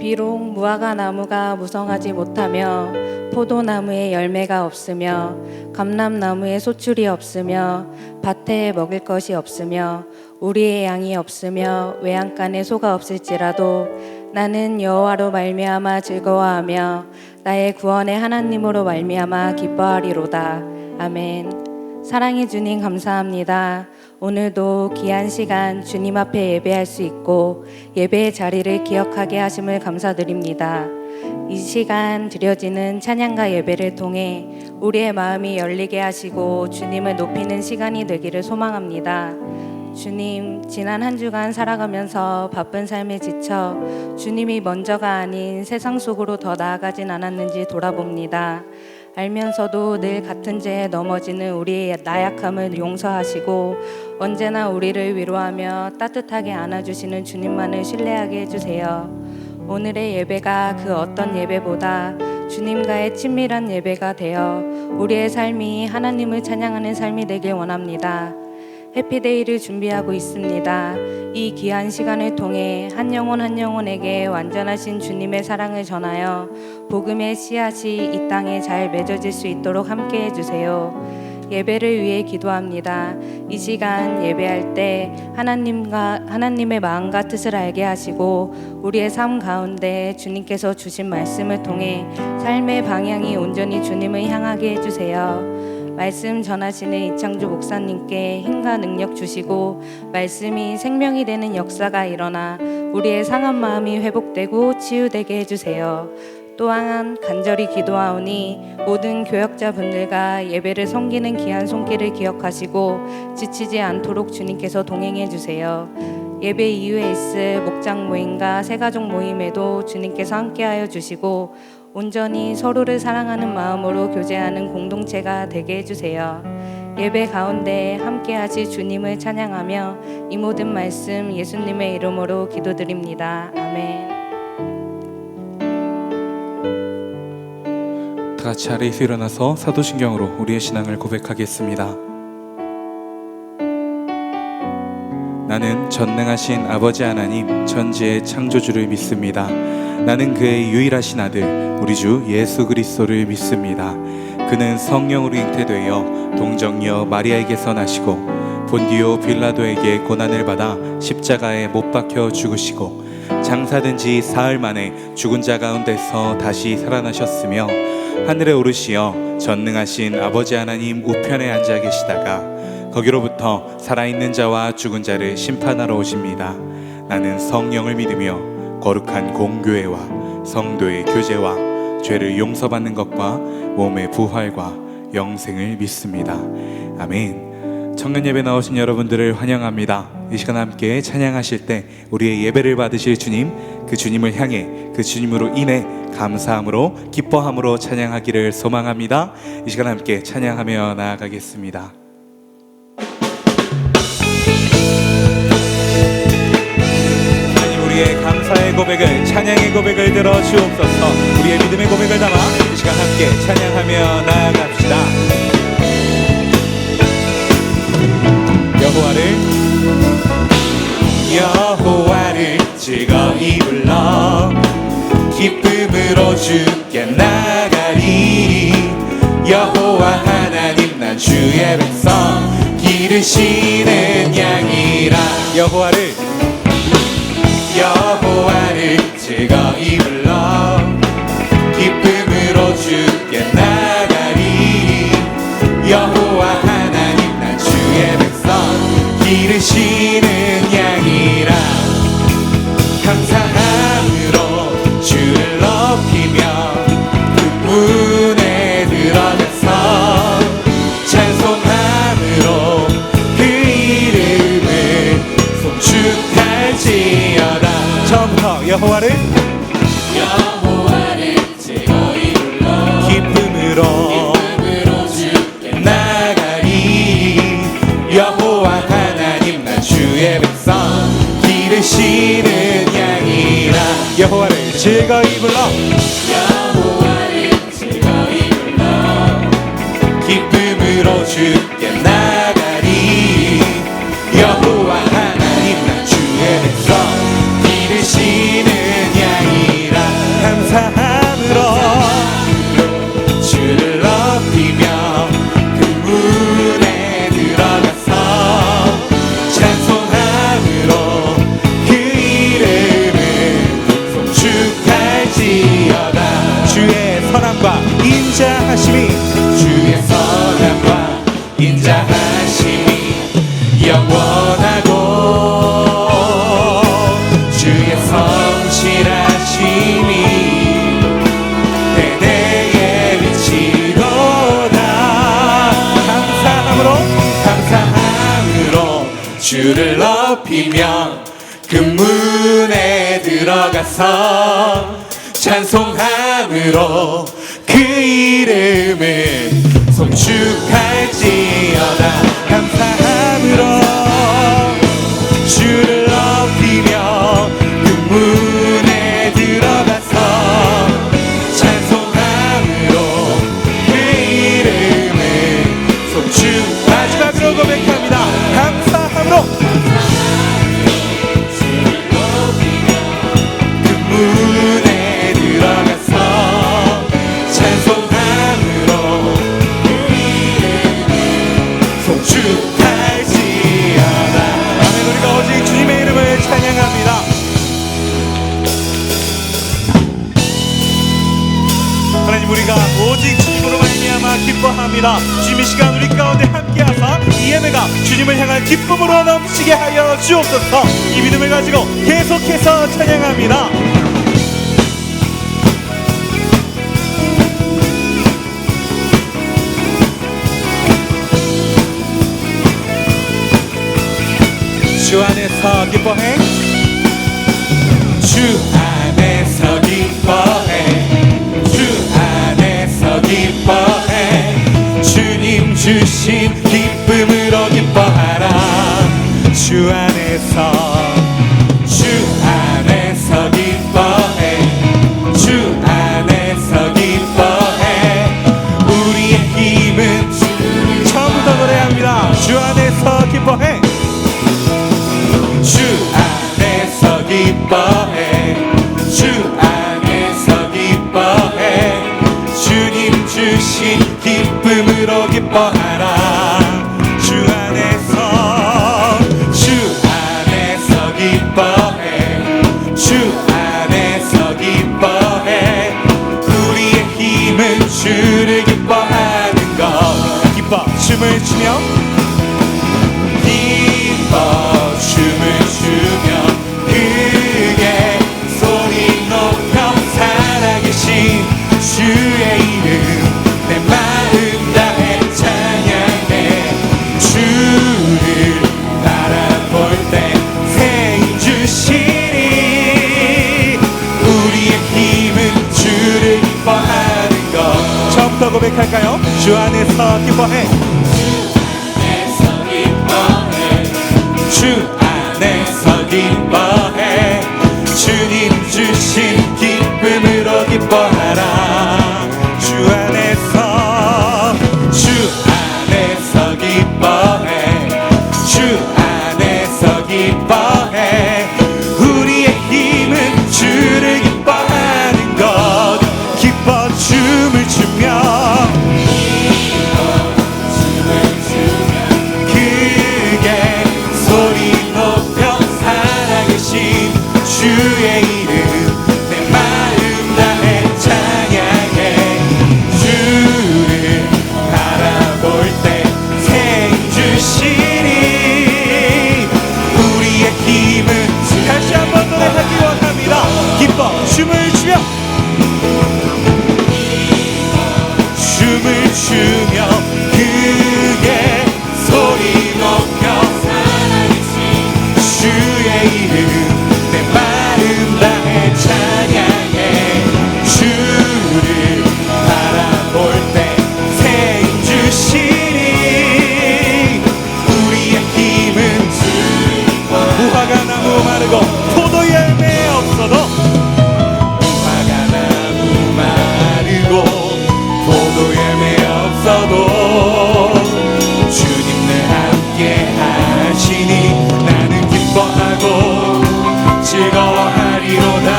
비록 무화과 나무가 무성하지 못하며 포도나무에 열매가 없으며 감람나무에 소출이 없으며 밭에 먹을 것이 없으며 우리의 양이 없으며 외양간에 소가 없을지라도 나는 여호와로 말미암아 즐거워하며 나의 구원의 하나님으로 말미암아 기뻐하리로다. 아멘. 사랑의 주님 감사합니다. 오늘도 귀한 시간 주님 앞에 예배할 수 있고 예배의 자리를 기억하게 하심을 감사드립니다. 이 시간 드려지는 찬양과 예배를 통해 우리의 마음이 열리게 하시고 주님을 높이는 시간이 되기를 소망합니다. 주님, 지난 한 주간 살아가면서 바쁜 삶에 지쳐 주님이 먼저가 아닌 세상 속으로 더 나아가진 않았는지 돌아봅니다. 알면서도 늘 같은 죄에 넘어지는 우리의 나약함을 용서하시고 언제나 우리를 위로하며 따뜻하게 안아주시는 주님만을 신뢰하게 해주세요. 오늘의 예배가 그 어떤 예배보다 주님과의 친밀한 예배가 되어 우리의 삶이 하나님을 찬양하는 삶이 되길 원합니다. 해피데이를 준비하고 있습니다. 이 귀한 시간을 통해 한 영혼에게 완전하신 주님의 사랑을 전하여 복음의 씨앗이 이 땅에 잘 맺어질 수 있도록 함께 해주세요. 예배를 위해 기도합니다. 이 시간 예배할 때 하나님의 마음과 뜻을 알게 하시고 우리의 삶 가운데 주님께서 주신 말씀을 통해 삶의 방향이 온전히 주님을 향하게 해주세요. 말씀 전하시는 이창주 목사님께 힘과 능력 주시고 말씀이 생명이 되는 역사가 일어나 우리의 상한 마음이 회복되고 치유되게 해주세요. 또한 간절히 기도하오니 모든 교역자분들과 예배를 섬기는 귀한 손길을 기억하시고 지치지 않도록 주님께서 동행해 주세요. 예배 이후에 있을 목장 모임과 새가족 모임에도 주님께서 함께하여 주시고 온전히 서로를 사랑하는 마음으로 교제하는 공동체가 되게 해주세요. 예배 가운데 함께하실 주님을 찬양하며 이 모든 말씀 예수님의 이름으로 기도드립니다. 아멘. 다 같이 자리에서 일어나서 사도신경으로 우리의 신앙을 고백하겠습니다. 나는 전능하신 아버지 하나님 천지의 창조주를 믿습니다. 나는 그의 유일하신 아들 우리 주 예수 그리스도를 믿습니다. 그는 성령으로 잉태되어 동정녀 마리아에게서 나시고 본디오 빌라도에게 고난을 받아 십자가에 못 박혀 죽으시고 장사된 지 사흘 만에 죽은 자 가운데서 다시 살아나셨으며 하늘에 오르시어 전능하신 아버지 하나님 우편에 앉아 계시다가 거기로부터 살아있는 자와 죽은 자를 심판하러 오십니다. 나는 성령을 믿으며 거룩한 공교회와 성도의 교제와 죄를 용서받는 것과 몸의 부활과 영생을 믿습니다. 아멘. 청년 예배 나오신 여러분들을 환영합니다. 이 시간 함께 찬양하실 때 우리의 예배를 받으실 주님, 그 주님을 향해 그 주님으로 인해 감사함으로 기뻐함으로 찬양하기를 소망합니다. 이 시간 함께 찬양하며 나아가겠습니다. 우리의 감사의 고백을, 찬양의 고백을 들어주옵소서. 우리의 믿음의 고백을 담아 이 시간 함께 찬양하며 나아갑시다. 여호와를 즐거이 불러 기쁨으로 주께 나가리. 여호와 하나님 난 주의 백성 기르시는 양이라. 여호와를 즐거이 불러 기쁨으로 주께 나가리. 여호와 하나님 난 주의 백성 기르시는 양이라. 감사함으로 주를 높이며 그 문에 들어가서 찬송함으로 그 이름을 송축할지어다. 처음부터 여호와를 즐거이 불러 기쁨으로 주께 나가리. 여호와 하나님 난 주의 백성 기르시는 양이라. 여호와를 즐거이 불러 기쁨으로 주께 나가리. 여호와 하나님 난 주의 백성 기르시는 양이라. 주를 높이며 그 문에 들어가서 찬송함으로 그 이름을 송축할지어다. 감사함으로 주를 높이며 그 문에 들어가서 찬송함으로 그 이름을 송축. 마지막으로 고백합니다. 감사함으로 그 문에 들어가서 찬송함으로 그 이름을 송축할지어다. 아멘. 우리가 오직 주님의 이름을 찬양합니다. 하나님, 우리가 오직 주님으로 말미암아 기뻐합니다. 주님의 시간 우리 가운데 함께하사 이 예배가 주님을 향한 기쁨으로 넘치게 하여 주옵소서. 이 믿음을 가지고 계속해서 찬양합니다. 주 안에서 기뻐해. 주 안에서 기뻐해. 주 안에서 기뻐해. 주님 주신 기쁨으로 기뻐하라. 주 안에서 기뻐해. 주 안에서 기뻐해. 우리의 힘은 처음부터 노래합니다. 주 안에서 기뻐해. 주 안에서 기뻐해. 주 안에서 기뻐해. 주님 주신 기쁨으로 기뻐하라. 주 안에서 기뻐해. 주 안에서 기뻐해. 우리의 힘은 주를 기뻐하는 것. 기뻐 춤을 추며 기뻐 춤을 추며 크게 소리 높여 살아계신 주의 이름 내 마음 다해 찬양해. 주를 바라볼 때 새 힘 주시니 우리의 힘은 주를 기뻐하는 것. 처음부터 고백할까요? 주 안에서 기뻐해. 주 안에서 기뻐해. 주님 주신 기쁨으로 기뻐하라. 주 안에서 기뻐해. 주 안에서 기뻐해. 우리의 힘은 주를 기뻐하는 것. 기뻐 춤을 추며 크게 소리 높여 살아계신 주의 이름 내 마음 다해 찬양해. 주를 바라볼 때 새 힘 주시니 우리의 힘은. 다시 한번 노래하기 원합니다. 기뻐 춤을 추며 춤을 추며 크게 소리 높여 주의 이름 내 마음 다해 찬양해. 주를 바라볼 때 새 힘 주시니 우리의 힘은. 무화과 나무 마르고 포도 열매 없어도 무화과 나무 마르고 포도 열매 없어도 주님 늘 함께 하시니 나는 기뻐하고 즐거워하리로다.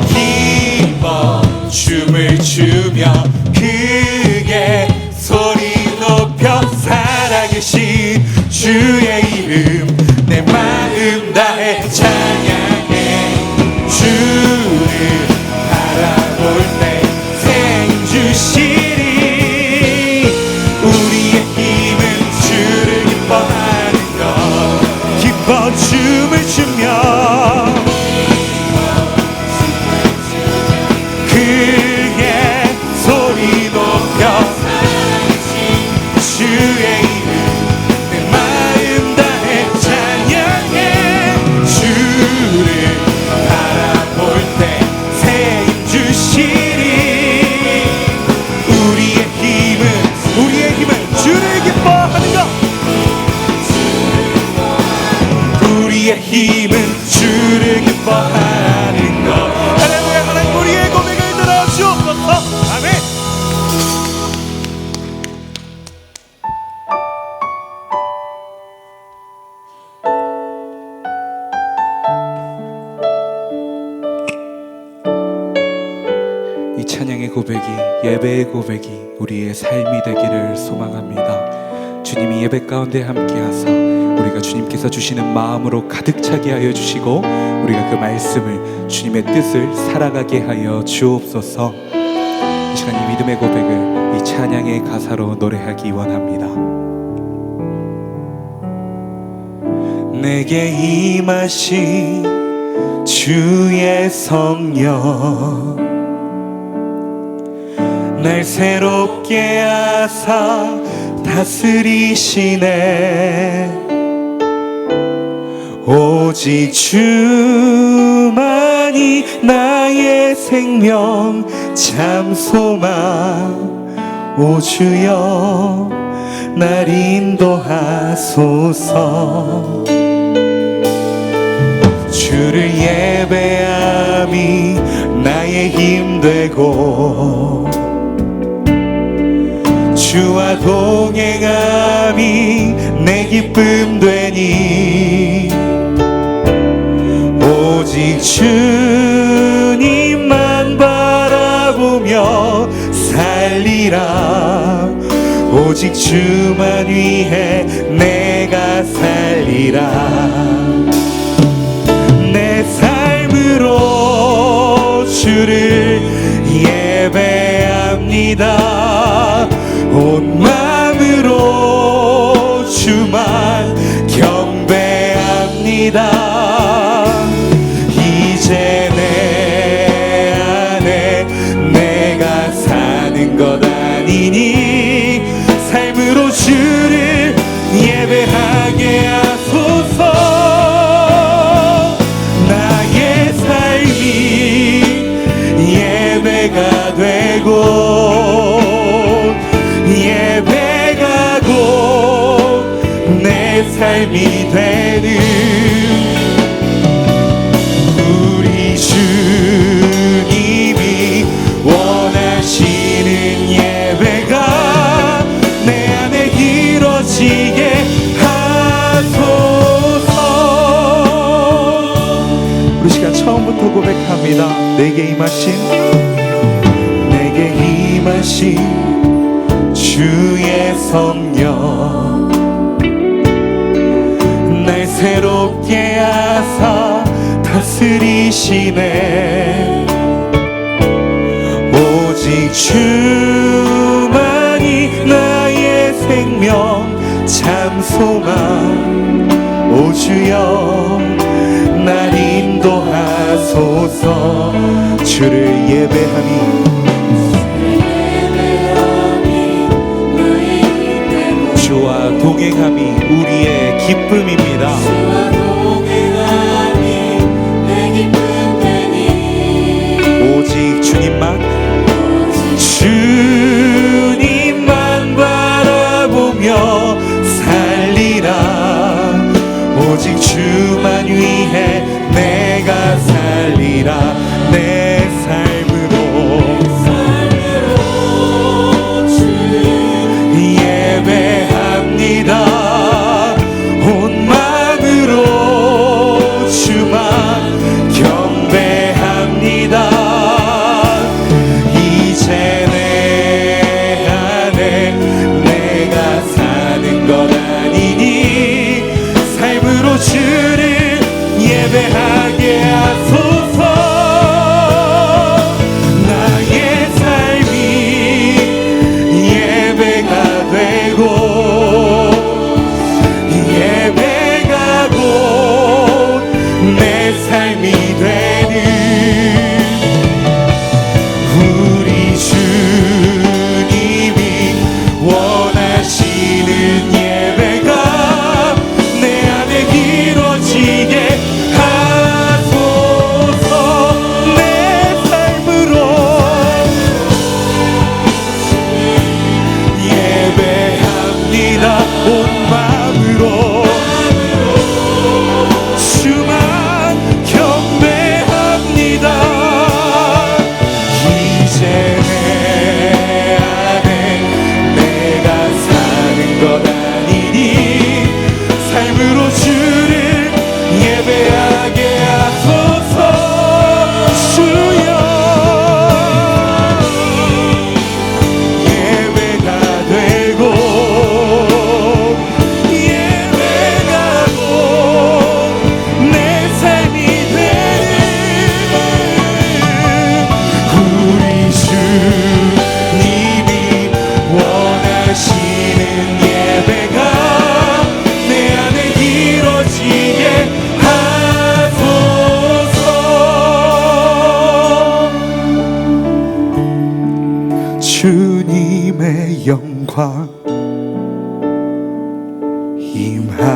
기뻐 춤을 추며 크게 소리 높여 살아계신 주의 이름 내 마음 다해 찬양해. 주를 바라볼 때 새 힘 주시니 우리의 힘은 주를 기뻐하는 것. 기뻐 춤을 추며 크게 소리 높여 주의 이름 우리의 힘은 주를 기뻐하는 것. 할렐루야. 하나님 우리의 고백을 들어주옵소서. 아멘. 이 찬양의 고백이, 예배의 고백이 우리의 삶이 되기를 소망합니다. 주님이 예배 가운데 함께하사 우리가 주님께서 주시는 마음으로 가득 차게 하여 주시고 우리가 그 말씀을, 주님의 뜻을 살아가게 하여 주옵소서. 이 시간 이 믿음의 고백을 이 찬양의 가사로 노래하기 원합니다. 내게 임하신 주의 성령, 날 새롭게 하사 다스리시네. 오직 주만이 나의 생명 참 소망. 오 주여 날 인도하소서. 주를 예배함이 나의 힘 되고 주와 동행함이 내 기쁨 되니 오직 주님만 바라보며 살리라. 오직 주만 위해 내가 살리라. 내 삶으로 주를 예배합니다. 온 마음으로 주만 경배합니다. 이제 내 안에 내가 사는 것 아니니 삶으로 주를 예배하게 하소서. 나의 삶이 예배가 되고 예배가 곧 내 삶이 되는 우리 주님이 원하시는 예배가 내 안에 이루어지게 하소서. 우리 시간 처음부터 고백합니다. 내게 임하신 주의 성령, 날 새롭게 하사 다스리시네. 오직 주만이 나의 생명 참 소망. 오 주여 날 인도하소서. 주를 예배하니 주와 동행함이 우리의 기쁨입니다. 주와 동행함이 내 기쁨 되니 오직 주님만 바라보며 살리라. 오직 주만 위해 내가 살리라. 내 삶으로 예배합니다. 온 마음으로 주만 경배합니다. 이제 내 안에 내가 사는 것 아니니 삶으로 주를 예배하게 하소서. 나의 삶이 예배가 되고 예배가 곧 내 삶이 되는 우리 주님이 원하시는 예배가 내 안에 이루어지게 하소서.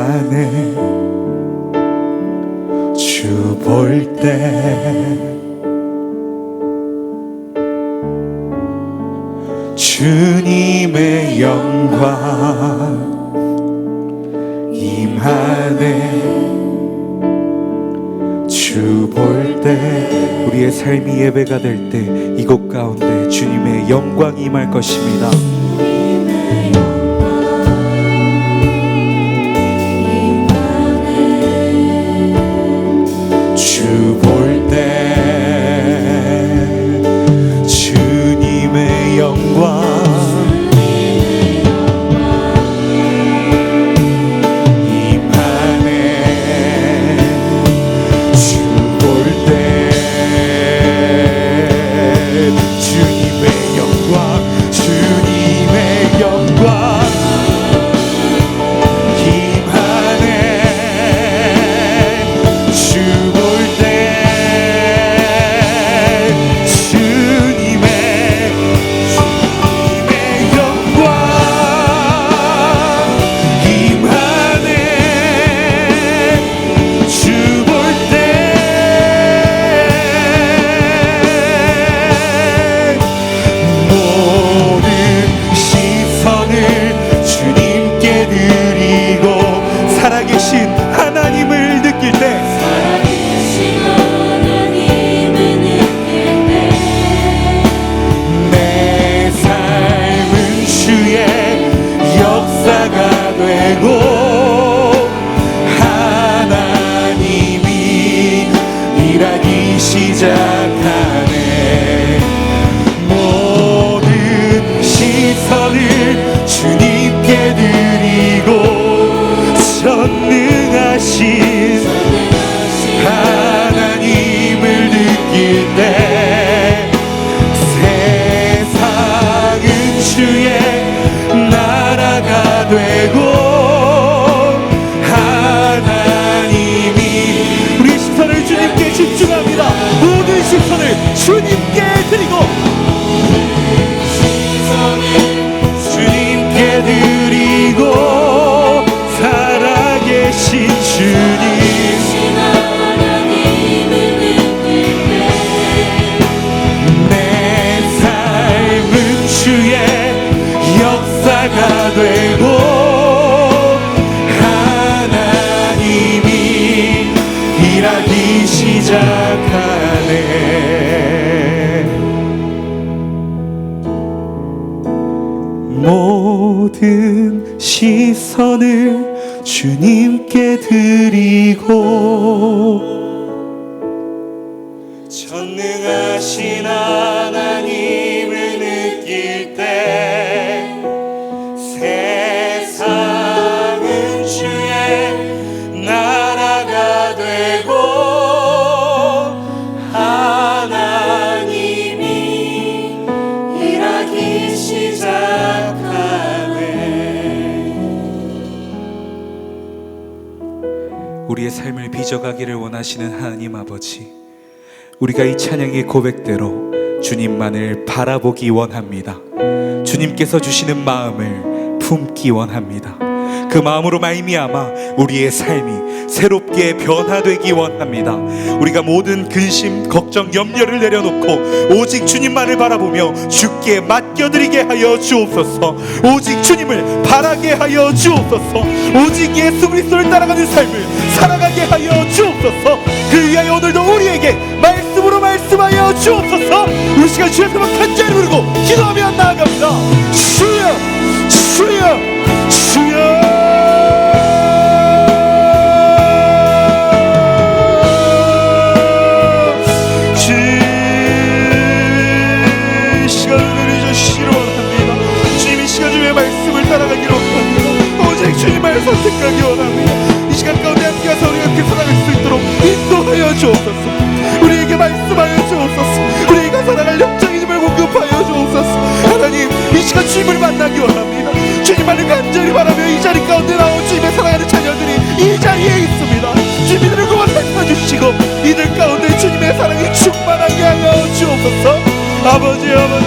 안에 주 볼 때 주님의 영광 임하네. 주 볼 때 우리의 삶이 예배가 될 때 이곳 가운데 주님의 영광이 임할 것입니다. 주 볼 때 주님의 영광 시작하네. 모든 시선을 주님께 드리고 전능하신 하나님을 느낄 때 세상은 주의 나라가 되고 하나님이 우리 시선을 주님께 집중합니다. 모든 시선을 주님께 드리고 주님께 드리고 살아계신 주님 내 삶은 주의 역사가 되고 하나님이 일하기 시작하네. 모든 시선을 주님께 드리고 전능하신 하나님을 느낄 때 세상은 주의 나라가 되고 하나님이 일하기 시작하네. 우리의 삶을 빚어가기를 원하시는 하나님 아버지, 우리가 이 찬양의 고백대로 주님만을 바라보기 원합니다. 주님께서 주시는 마음을 품기 원합니다. 그 마음으로 말미암아 우리의 삶이 새롭게 변화되기 원합니다. 우리가 모든 근심, 걱정, 염려를 내려놓고 오직 주님만을 바라보며 주께 맡겨드리게 하여 주옵소서. 오직 주님을 바라게 하여 주옵소서. 오직 예수 그리스도를 따라가는 삶을 살아가게 하여 주옵소서. 그 위하여 오늘도 우리에게 말씀으로 말씀하여 주옵소서. 우리 시간 주의 이름으로 간절히 부르고 기도하며 나아갑니다. 주여 주여 주여. 주님을 선택하기 원합니다. 이 시간 가운데 함께 가서 우리가 함께 살아갈 수 있도록 인도하여 주옵소서. 우리에게 말씀하여 주옵소서. 우리가 살아갈 영적인 힘을 공급하여 주옵소서. 하나님, 이 시간 주님을 만나기 원합니다. 주님만을 간절히 바라며 이 자리 가운데 나온 주님의 사랑하는 자녀들이 이 자리에 있습니다. 주님들을 구원 살펴주시고 이들 가운데 주님의 사랑이 충만하게 하여 주옵소서. 아버지 아버지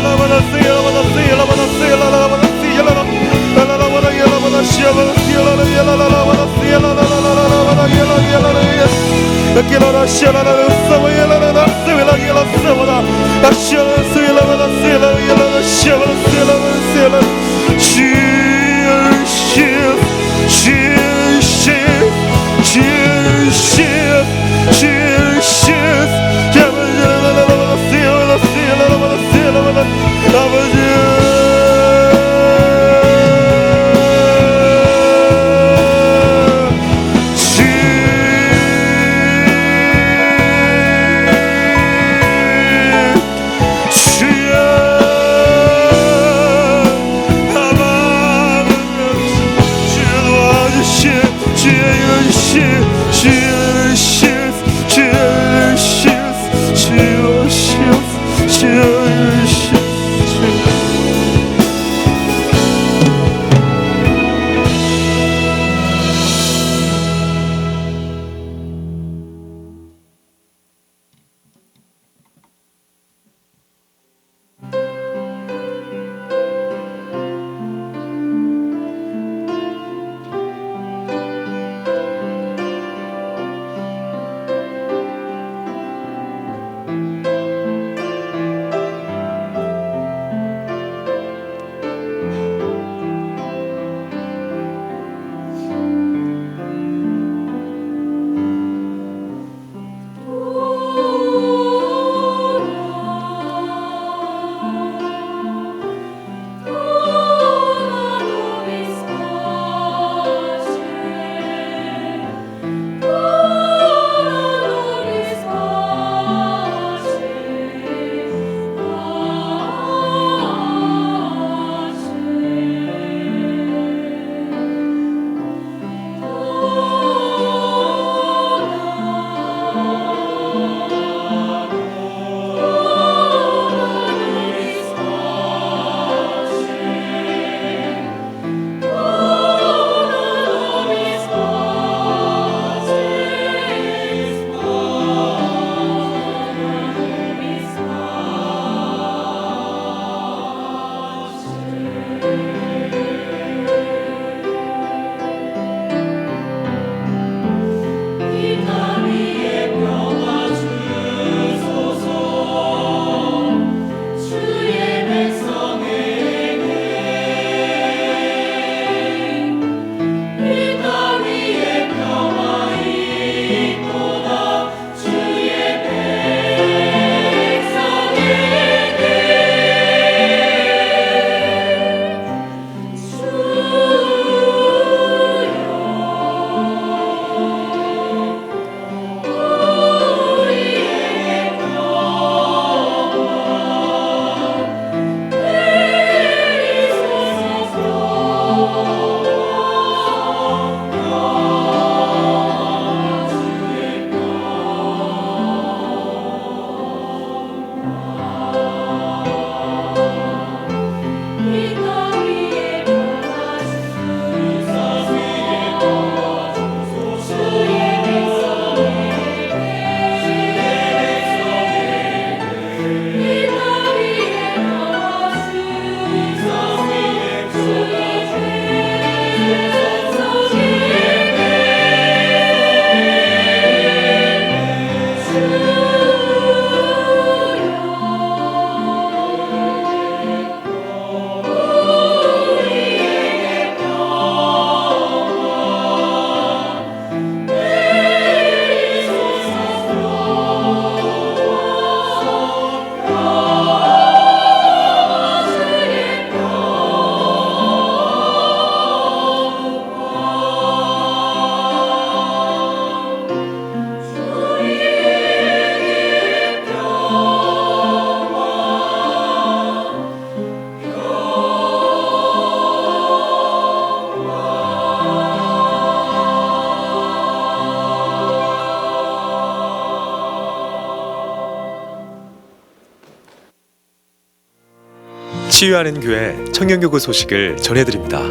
치유하는 교회 청년교구 소식을 전해드립니다.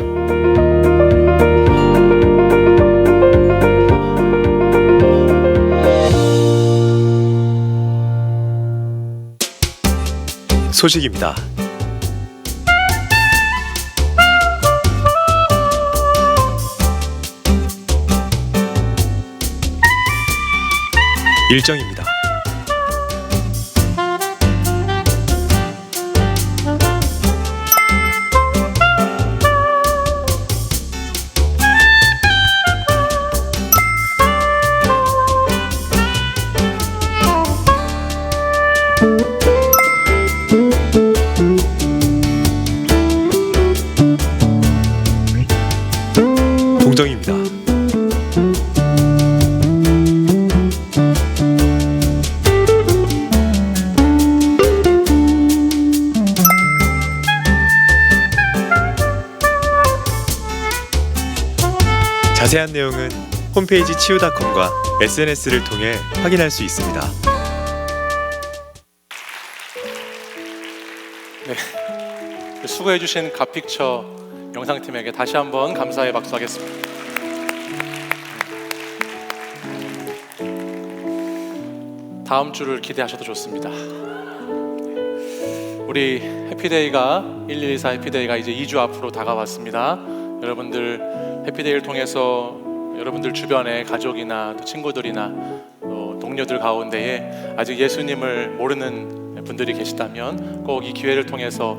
소식입니다. 일정입니다. 동정입니다. 자세한 내용은 홈페이지 치유닷컴과 SNS를 통해 확인할 수 있습니다. 수고해주신 갓픽처 영상팀에게 다시 한번 감사의 박수하겠습니다. 다음 주를 기대하셔도 좋습니다. 우리 해피데이가 1124 해피데이가 이제 2주 앞으로 다가왔습니다. 여러분들 해피데이를 통해서 여러분들 주변에 가족이나 또 친구들이나 또 동료들 가운데에 아직 예수님을 모르는 분들이 계시다면 꼭 이 기회를 통해서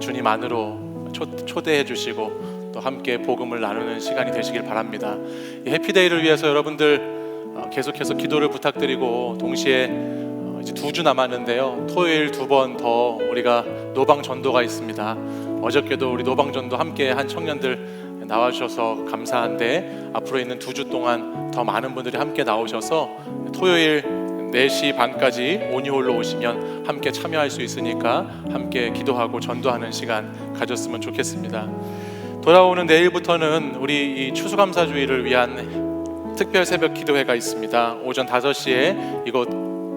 주님 안으로 초대해 주시고 또 함께 복음을 나누는 시간이 되시길 바랍니다. 이 해피데이를 위해서 여러분들 계속해서 기도를 부탁드리고 동시에 이제 2주 남았는데요. 토요일 2번 더 우리가 노방 전도가 있습니다. 어저께도 우리 노방 전도 함께 한 청년들 나와주셔서 감사한데 앞으로 있는 2주 동안 더 많은 분들이 함께 나오셔서 토요일 4시 반까지 오니홀로 오시면 함께 참여할 수 있으니까 함께 기도하고 전도하는 시간 가졌으면 좋겠습니다. 돌아오는 내일부터는 우리 이 추수감사주의를 위한 특별 새벽 기도회가 있습니다. 오전 5시에 이곳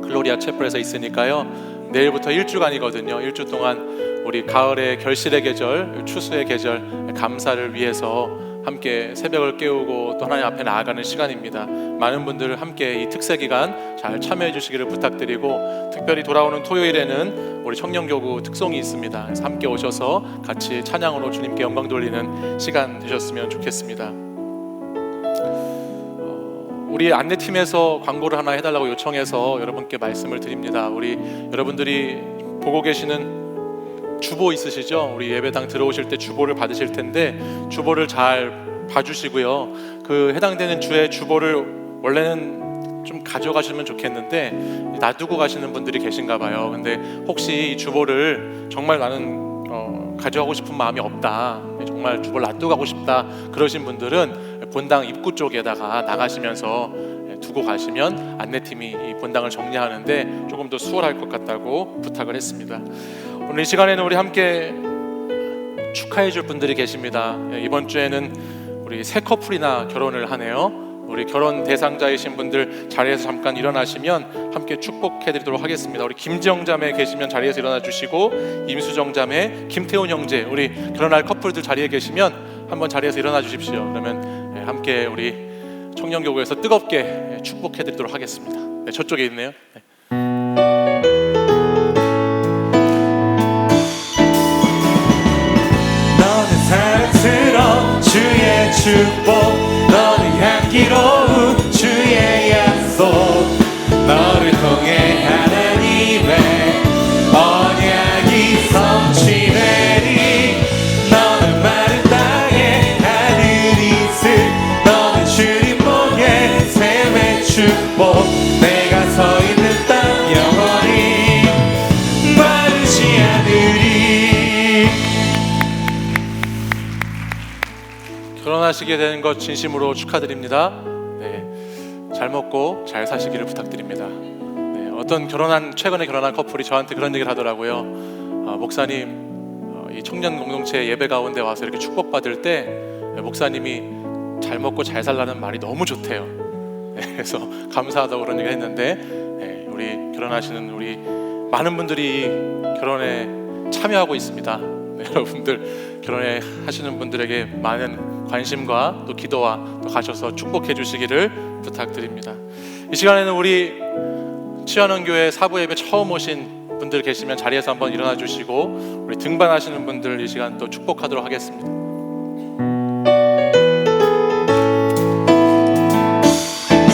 글로리아 채플에서 있으니까요. 내일부터 1주간이거든요. 1주 동안 우리 가을의 결실의 계절, 추수의 계절, 감사를 위해서 함께 새벽을 깨우고 또 하나님 앞에 나아가는 시간입니다. 많은 분들 함께 이 특세 기간 잘 참여해 주시기를 부탁드리고, 특별히 돌아오는 토요일에는 우리 청년교구 특송이 있습니다. 그래서 함께 오셔서 같이 찬양으로 주님께 영광 돌리는 시간 되셨으면 좋겠습니다. 우리 안내팀에서 광고를 하나 해달라고 요청해서 여러분께 말씀을 드립니다. 우리 여러분들이 보고 계시는 주보 있으시죠? 우리 예배당 들어오실 때 주보를 받으실 텐데 주보를 잘 봐주시고요. 그 해당되는 주의 주보를 원래는 좀 가져가시면 좋겠는데 놔두고 가시는 분들이 계신가 봐요. 근데 혹시 이 주보를 정말 나는 가져가고 싶은 마음이 없다, 정말 주보를 놔두고 가고 싶다 그러신 분들은 본당 입구 쪽에다가 나가시면서 두고 가시면 안내팀이 이 본당을 정리하는데 조금 더 수월할 것 같다고 부탁을 했습니다. 오늘 이 시간에는 우리 함께 축하해 줄 분들이 계십니다. 이번 주에는 우리 새 커플이나 결혼을 하네요. 우리 결혼 대상자이신 분들 자리에서 잠깐 일어나시면 함께 축복해 드리도록 하겠습니다. 우리 김지영 자매 계시면 자리에서 일어나 주시고, 임수정 자매, 김태훈 형제, 우리 결혼할 커플들 자리에 계시면 한번 자리에서 일어나 주십시오. 그러면 함께 우리 청년교구에서 뜨겁게 축복해 드리도록 하겠습니다. 네, 저쪽에 있네요. 네. 너는 사랑스러운 주의 축복, 너는 향기로운 주의 약속, 너를 통해 하나님의 언약이 성취되리. 너는 마른 땅에 하늘이 있을, 너는 주님 복의 샘의 축복, 내가 서 있는 땅 영원히 마르지 않으리. 결혼하시게 된 것 진심으로 축하드립니다. 네, 잘 먹고 잘 사시기를 부탁드립니다. 네, 어떤 최근에 결혼한 커플이 저한테 그런 얘기를 하더라고요. 목사님, 이 청년 공동체 예배 가운데 와서 이렇게 축복받을 때 목사님이 잘 먹고 잘 살라는 말이 너무 좋대요. 네, 그래서 감사하다고 그런 얘기 했는데, 네, 우리 결혼하시는 우리 많은 분들이 결혼에 참여하고 있습니다. 네, 여러분들 결혼에 하시는 분들에게 많은 관심과 또 기도와 또 가셔서 축복해 주시기를 부탁드립니다. 이 시간에는 우리 치유하는 교회 사부 예배 처음 오신 분들 계시면 자리에서 한번 일어나 주시고, 우리 등반하시는 분들 이 시간 또 축복하도록 하겠습니다.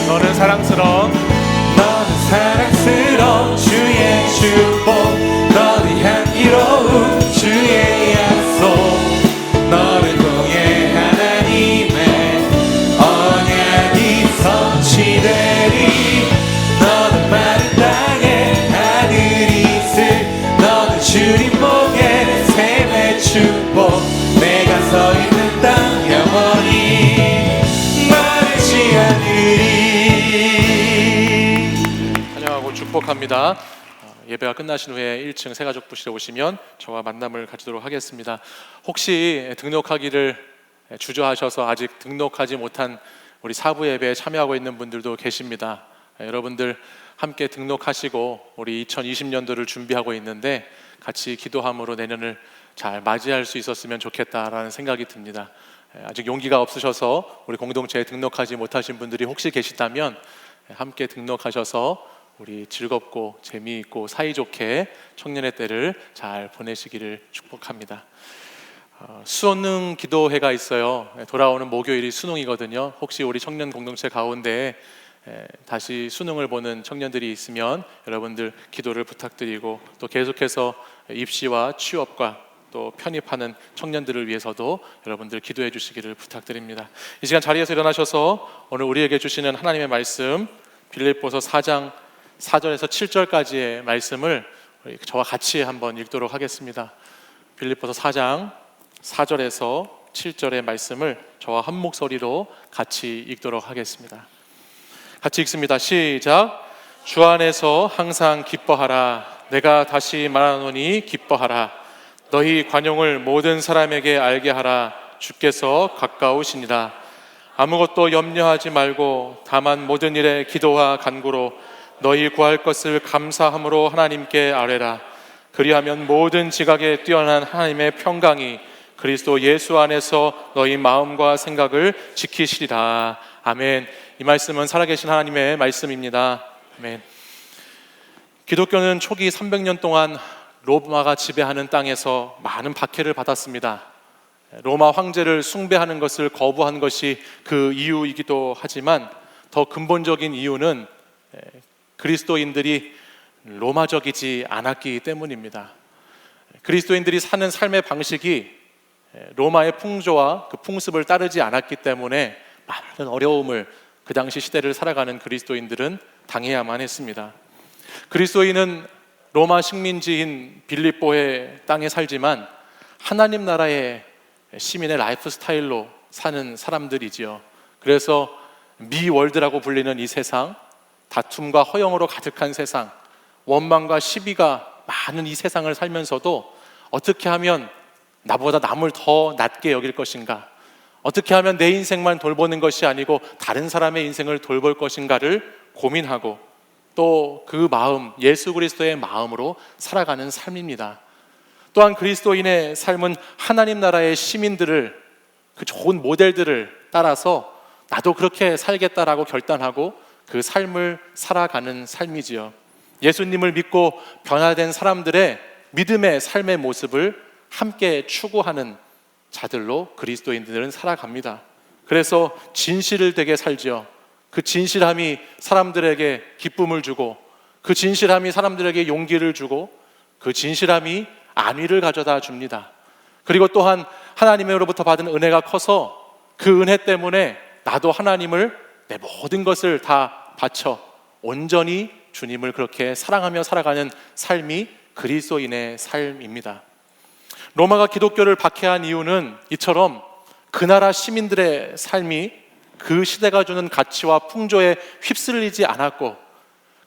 너는 사랑스러운, 너는 축복합니다. 예배가 끝나신 후에 1층 새가족부실에 오시면 저와 만남을 가지도록 하겠습니다. 혹시 등록하기를 주저하셔서 아직 등록하지 못한 우리 사부 예배에 참여하고 있는 분들도 계십니다. 여러분들 함께 등록하시고 우리 2020년도를 준비하고 있는데 같이 기도함으로 내년을 잘 맞이할 수 있었으면 좋겠다라는 생각이 듭니다. 아직 용기가 없으셔서 우리 공동체에 등록하지 못하신 분들이 혹시 계시다면 함께 등록하셔서 우리 즐겁고 재미있고 사이좋게 청년의 때를 잘 보내시기를 축복합니다. 수능 기도회가 있어요. 돌아오는 목요일이 수능이거든요. 혹시 우리 청년 공동체 가운데 다시 수능을 보는 청년들이 있으면 여러분들 기도를 부탁드리고, 또 계속해서 입시와 취업과 또 편입하는 청년들을 위해서도 여러분들 기도해 주시기를 부탁드립니다. 이 시간 자리에서 일어나셔서 오늘 우리에게 주시는 하나님의 말씀, 빌립보서 4장 4절에서 7절까지의 말씀을 저와 같이 한번 읽도록 하겠습니다. 빌립보서 4장 4절에서 7절의 말씀을 저와 한 목소리로 같이 읽도록 하겠습니다. 같이 읽습니다. 시작. 주 안에서 항상 기뻐하라. 내가 다시 말하노니 기뻐하라. 너희 관용을 모든 사람에게 알게 하라. 주께서 가까우시니라. 아무것도 염려하지 말고 다만 모든 일에 기도와 간구로 너희 구할 것을 감사함으로 하나님께 아뢰라. 그리하면 모든 지각에 뛰어난 하나님의 평강이 그리스도 예수 안에서 너희 마음과 생각을 지키시리라. 아멘. 이 말씀은 살아계신 하나님의 말씀입니다. 아멘. 기독교는 초기 300년 동안 로마가 지배하는 땅에서 많은 박해를 받았습니다. 로마 황제를 숭배하는 것을 거부한 것이 그 이유이기도 하지만 더 근본적인 이유는 그리스도인들이 로마적이지 않았기 때문입니다. 그리스도인들이 사는 삶의 방식이 로마의 풍조와 그 풍습을 따르지 않았기 때문에 많은 어려움을 그 당시 시대를 살아가는 그리스도인들은 당해야만 했습니다. 그리스도인은 로마 식민지인 빌립보의 땅에 살지만 하나님 나라의 시민의 라이프 스타일로 사는 사람들이지요. 그래서 미월드라고 불리는 이 세상, 다툼과 허영으로 가득한 세상, 원망과 시비가 많은 이 세상을 살면서도 어떻게 하면 나보다 남을 더 낮게 여길 것인가, 어떻게 하면 내 인생만 돌보는 것이 아니고 다른 사람의 인생을 돌볼 것인가를 고민하고, 또 그 마음, 예수 그리스도의 마음으로 살아가는 삶입니다. 또한 그리스도인의 삶은 하나님 나라의 시민들을, 그 좋은 모델들을 따라서 나도 그렇게 살겠다라고 결단하고 그 삶을 살아가는 삶이지요. 예수님을 믿고 변화된 사람들의 믿음의 삶의 모습을 함께 추구하는 자들로 그리스도인들은 살아갑니다. 그래서 진실을 되게 살지요. 그 진실함이 사람들에게 기쁨을 주고, 그 진실함이 사람들에게 용기를 주고, 그 진실함이 안위를 가져다 줍니다. 그리고 또한 하나님으로부터 받은 은혜가 커서 그 은혜 때문에 나도 하나님을, 내 모든 것을 다 바쳐 온전히 주님을 그렇게 사랑하며 살아가는 삶이 그리스도인의 삶입니다. 로마가 기독교를 박해한 이유는 이처럼 그 나라 시민들의 삶이 그 시대가 주는 가치와 풍조에 휩쓸리지 않았고,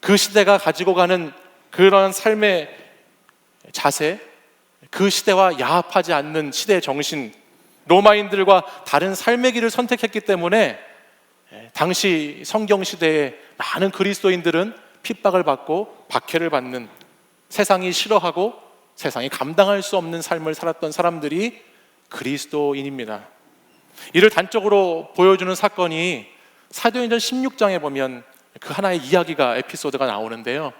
그 시대가 가지고 가는 그런 삶의 자세, 그 시대와 야합하지 않는 시대의 정신, 로마인들과 다른 삶의 길을 선택했기 때문에 당시 성경 시대에 많은 그리스도인들은 핍박을 받고 박해를 받는, 세상이 싫어하고 세상이 감당할 수 없는 삶을 살았던 사람들이 그리스도인입니다. 이를 단적으로 보여주는 사건이 사도행전 16장에 보면 그 하나의 이야기가, 에피소드가 나오는데요.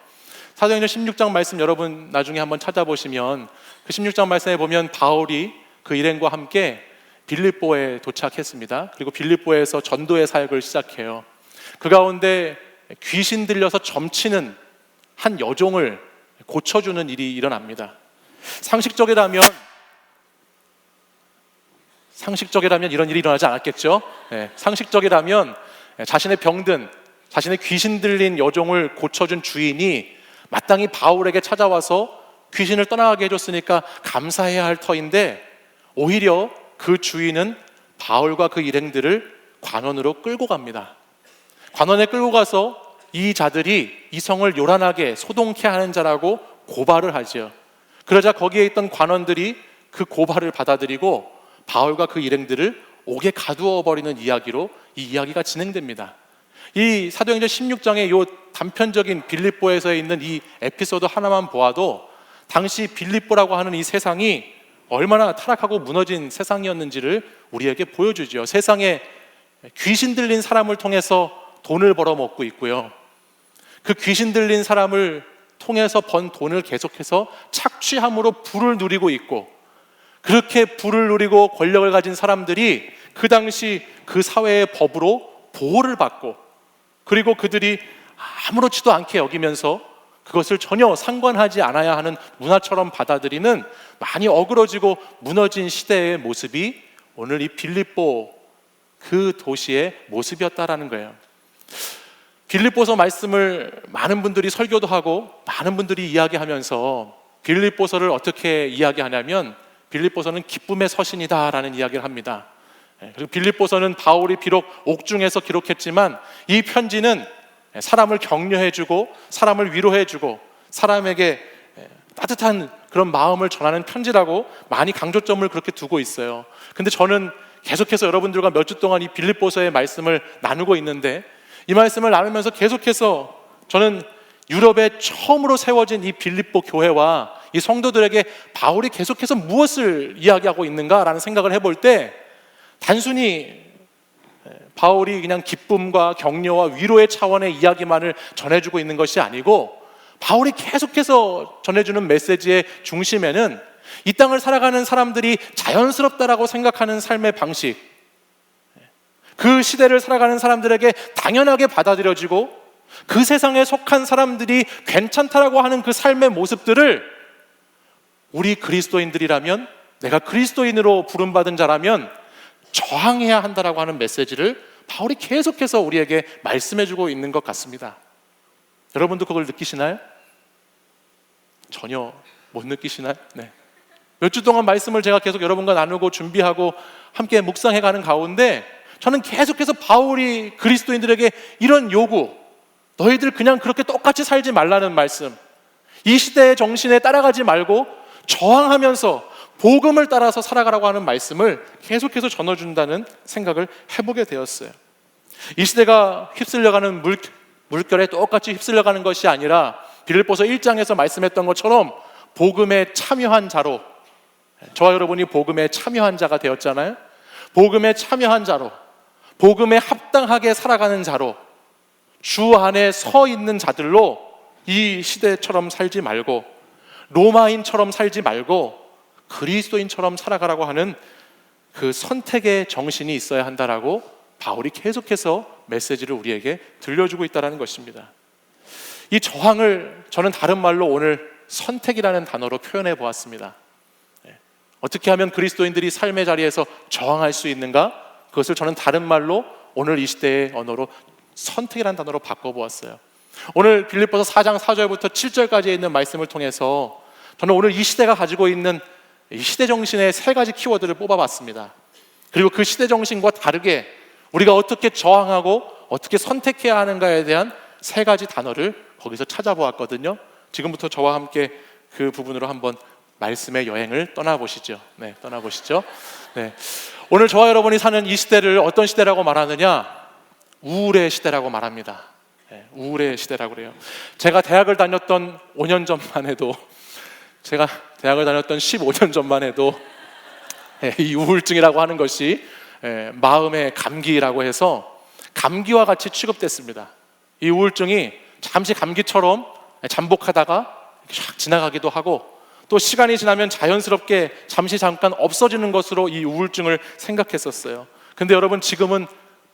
사도행전 16장 말씀 여러분 나중에 한번 찾아보시면 그 16장 말씀에 보면 바울이 그 일행과 함께 빌립보에 도착했습니다. 그리고 빌립보에서 전도의 사역을 시작해요. 그 가운데 귀신 들려서 점치는 한 여종을 고쳐주는 일이 일어납니다. 상식적이라면 이런 일이 일어나지 않았겠죠. 상식적이라면 자신의 병든, 자신의 귀신 들린 여종을 고쳐준 주인이 마땅히 바울에게 찾아와서 귀신을 떠나게 해줬으니까 감사해야 할 터인데, 오히려 그 주인은 바울과 그 일행들을 관원으로 끌고 갑니다. 관원에 끌고 가서 이 자들이 이 성을 요란하게 소동케 하는 자라고 고발을 하죠. 그러자 거기에 있던 관원들이 그 고발을 받아들이고 바울과 그 일행들을 옥에 가두어 버리는 이야기로 이 이야기가 진행됩니다. 이 사도행전 16장의 이 단편적인 빌립보에서 있는 이 에피소드 하나만 보아도 당시 빌립보라고 하는 이 세상이 얼마나 타락하고 무너진 세상이었는지를 우리에게 보여주죠. 세상에 귀신 들린 사람을 통해서 돈을 벌어먹고 있고요, 그 귀신 들린 사람을 통해서 번 돈을 계속해서 착취함으로 부를 누리고 있고, 그렇게 부를 누리고 권력을 가진 사람들이 그 당시 그 사회의 법으로 보호를 받고, 그리고 그들이 아무렇지도 않게 여기면서 그것을 전혀 상관하지 않아야 하는 문화처럼 받아들이는 많이 어그러지고 무너진 시대의 모습이 오늘 이 빌립보 그 도시의 모습이었다라는 거예요. 빌립보서 말씀을 많은 분들이 설교도 하고 많은 분들이 이야기하면서 빌립보서를 어떻게 이야기하냐면 빌립보서는 기쁨의 서신이다라는 이야기를 합니다. 그리고 빌립보서는 바울이 비록 옥중에서 기록했지만 이 편지는 사람을 격려해주고 사람을 위로해주고 사람에게 따뜻한 그런 마음을 전하는 편지라고 많이 강조점을 그렇게 두고 있어요. 근데 저는 계속해서 여러분들과 몇 주 동안 이 빌립보서의 말씀을 나누고 있는데, 이 말씀을 나누면서 계속해서 저는 유럽에 처음으로 세워진 이 빌립보 교회와 이 성도들에게 바울이 계속해서 무엇을 이야기하고 있는가라는 생각을 해볼 때, 단순히 바울이 그냥 기쁨과 격려와 위로의 차원의 이야기만을 전해주고 있는 것이 아니고, 바울이 계속해서 전해주는 메시지의 중심에는 이 땅을 살아가는 사람들이 자연스럽다라고 생각하는 삶의 방식, 그 시대를 살아가는 사람들에게 당연하게 받아들여지고 그 세상에 속한 사람들이 괜찮다라고 하는 그 삶의 모습들을 우리 그리스도인들이라면, 내가 그리스도인으로 부름받은 자라면 저항해야 한다라고 하는 메시지를 바울이 계속해서 우리에게 말씀해주고 있는 것 같습니다. 여러분도 그걸 느끼시나요? 전혀 못 느끼시나요? 네. 몇 주 동안 말씀을 제가 계속 여러분과 나누고 준비하고 함께 묵상해가는 가운데 저는 계속해서 바울이 그리스도인들에게 이런 요구, 너희들 그냥 그렇게 똑같이 살지 말라는 말씀, 이 시대의 정신에 따라가지 말고 저항하면서 복음을 따라서 살아가라고 하는 말씀을 계속해서 전해준다는 생각을 해보게 되었어요. 이 시대가 휩쓸려가는 물결에 똑같이 휩쓸려가는 것이 아니라 빌립보서 1장에서 말씀했던 것처럼 복음에 참여한 자로, 저와 여러분이 복음에 참여한 자가 되었잖아요. 복음에 참여한 자로, 복음에 합당하게 살아가는 자로, 주 안에 서 있는 자들로 이 시대처럼 살지 말고, 로마인처럼 살지 말고 그리스도인처럼 살아가라고 하는 그 선택의 정신이 있어야 한다라고 바울이 계속해서 메시지를 우리에게 들려주고 있다는 것입니다. 이 저항을 저는 다른 말로 오늘 선택이라는 단어로 표현해 보았습니다. 어떻게 하면 그리스도인들이 삶의 자리에서 저항할 수 있는가? 그것을 저는 다른 말로 오늘 이 시대의 언어로 선택이라는 단어로 바꿔보았어요. 오늘 빌립보서 4장 4절부터 7절까지 있는 말씀을 통해서 저는 오늘 이 시대가 가지고 있는 이 시대 정신의 세 가지 키워드를 뽑아봤습니다. 그리고 그 시대 정신과 다르게 우리가 어떻게 저항하고 어떻게 선택해야 하는가에 대한 세 가지 단어를 거기서 찾아보았거든요. 지금부터 저와 함께 그 부분으로 한번 말씀의 여행을 떠나보시죠. 네, 떠나보시죠. 네. 오늘 저와 여러분이 사는 이 시대를 어떤 시대라고 말하느냐? 우울의 시대라고 말합니다. 네, 우울의 시대라고 그래요. 제가 대학을 다녔던 5년 전만 해도, 제가 대학을 다녔던 15년 전만 해도 이 우울증이라고 하는 것이 마음의 감기라고 해서 감기와 같이 취급됐습니다. 이 우울증이 잠시 감기처럼 잠복하다가 쫙 지나가기도 하고, 또 시간이 지나면 자연스럽게 잠깐 없어지는 것으로 이 우울증을 생각했었어요. 근데 여러분, 지금은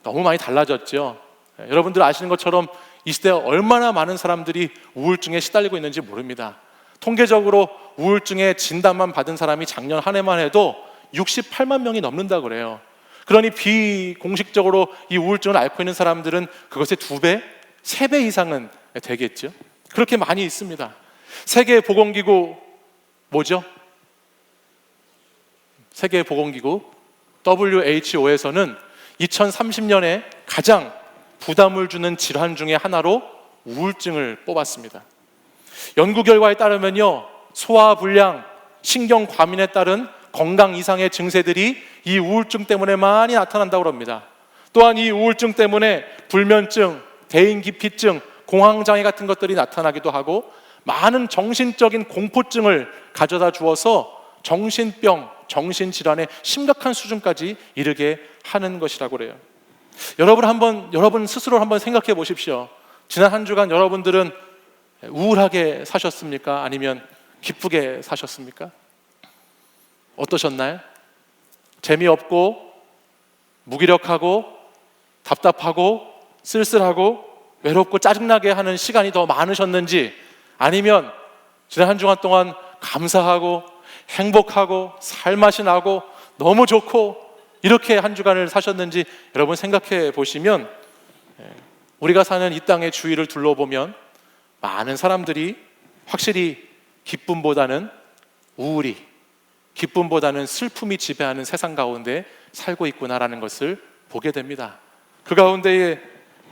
너무 많이 달라졌죠. 여러분들 아시는 것처럼 이 시대에 얼마나 많은 사람들이 우울증에 시달리고 있는지 모릅니다. 통계적으로 우울증의 진단만 받은 사람이 작년 한 해만 해도 68만 명이 넘는다고 그래요. 그러니 비공식적으로 이 우울증을 앓고 있는 사람들은 그것의 2배, 3배 이상은 되겠죠. 그렇게 많이 있습니다. 세계보건기구 뭐죠? 세계보건기구 WHO에서는 2030년에 가장 부담을 주는 질환 중에 하나로 우울증을 뽑았습니다. 연구 결과에 따르면요, 소화불량, 신경과민에 따른 건강 이상의 증세들이 이 우울증 때문에 많이 나타난다고 합니다. 또한 이 우울증 때문에 불면증, 대인기피증, 공황장애 같은 것들이 나타나기도 하고 많은 정신적인 공포증을 가져다 주어서 정신병, 정신질환의 심각한 수준까지 이르게 하는 것이라고 그래요. 여러분 스스로 한번 생각해 보십시오. 지난 한 주간 여러분들은 우울하게 사셨습니까? 아니면 기쁘게 사셨습니까? 어떠셨나요? 재미없고 무기력하고 답답하고 쓸쓸하고 외롭고 짜증나게 하는 시간이 더 많으셨는지, 아니면 지난 한 주간 동안 감사하고 행복하고 살맛이 나고 너무 좋고 이렇게 한 주간을 사셨는지 여러분 생각해 보시면, 우리가 사는 이 땅의 주위를 둘러보면 많은 사람들이 확실히 기쁨보다는 우울이, 기쁨보다는 슬픔이 지배하는 세상 가운데 살고 있구나라는 것을 보게 됩니다. 그 가운데에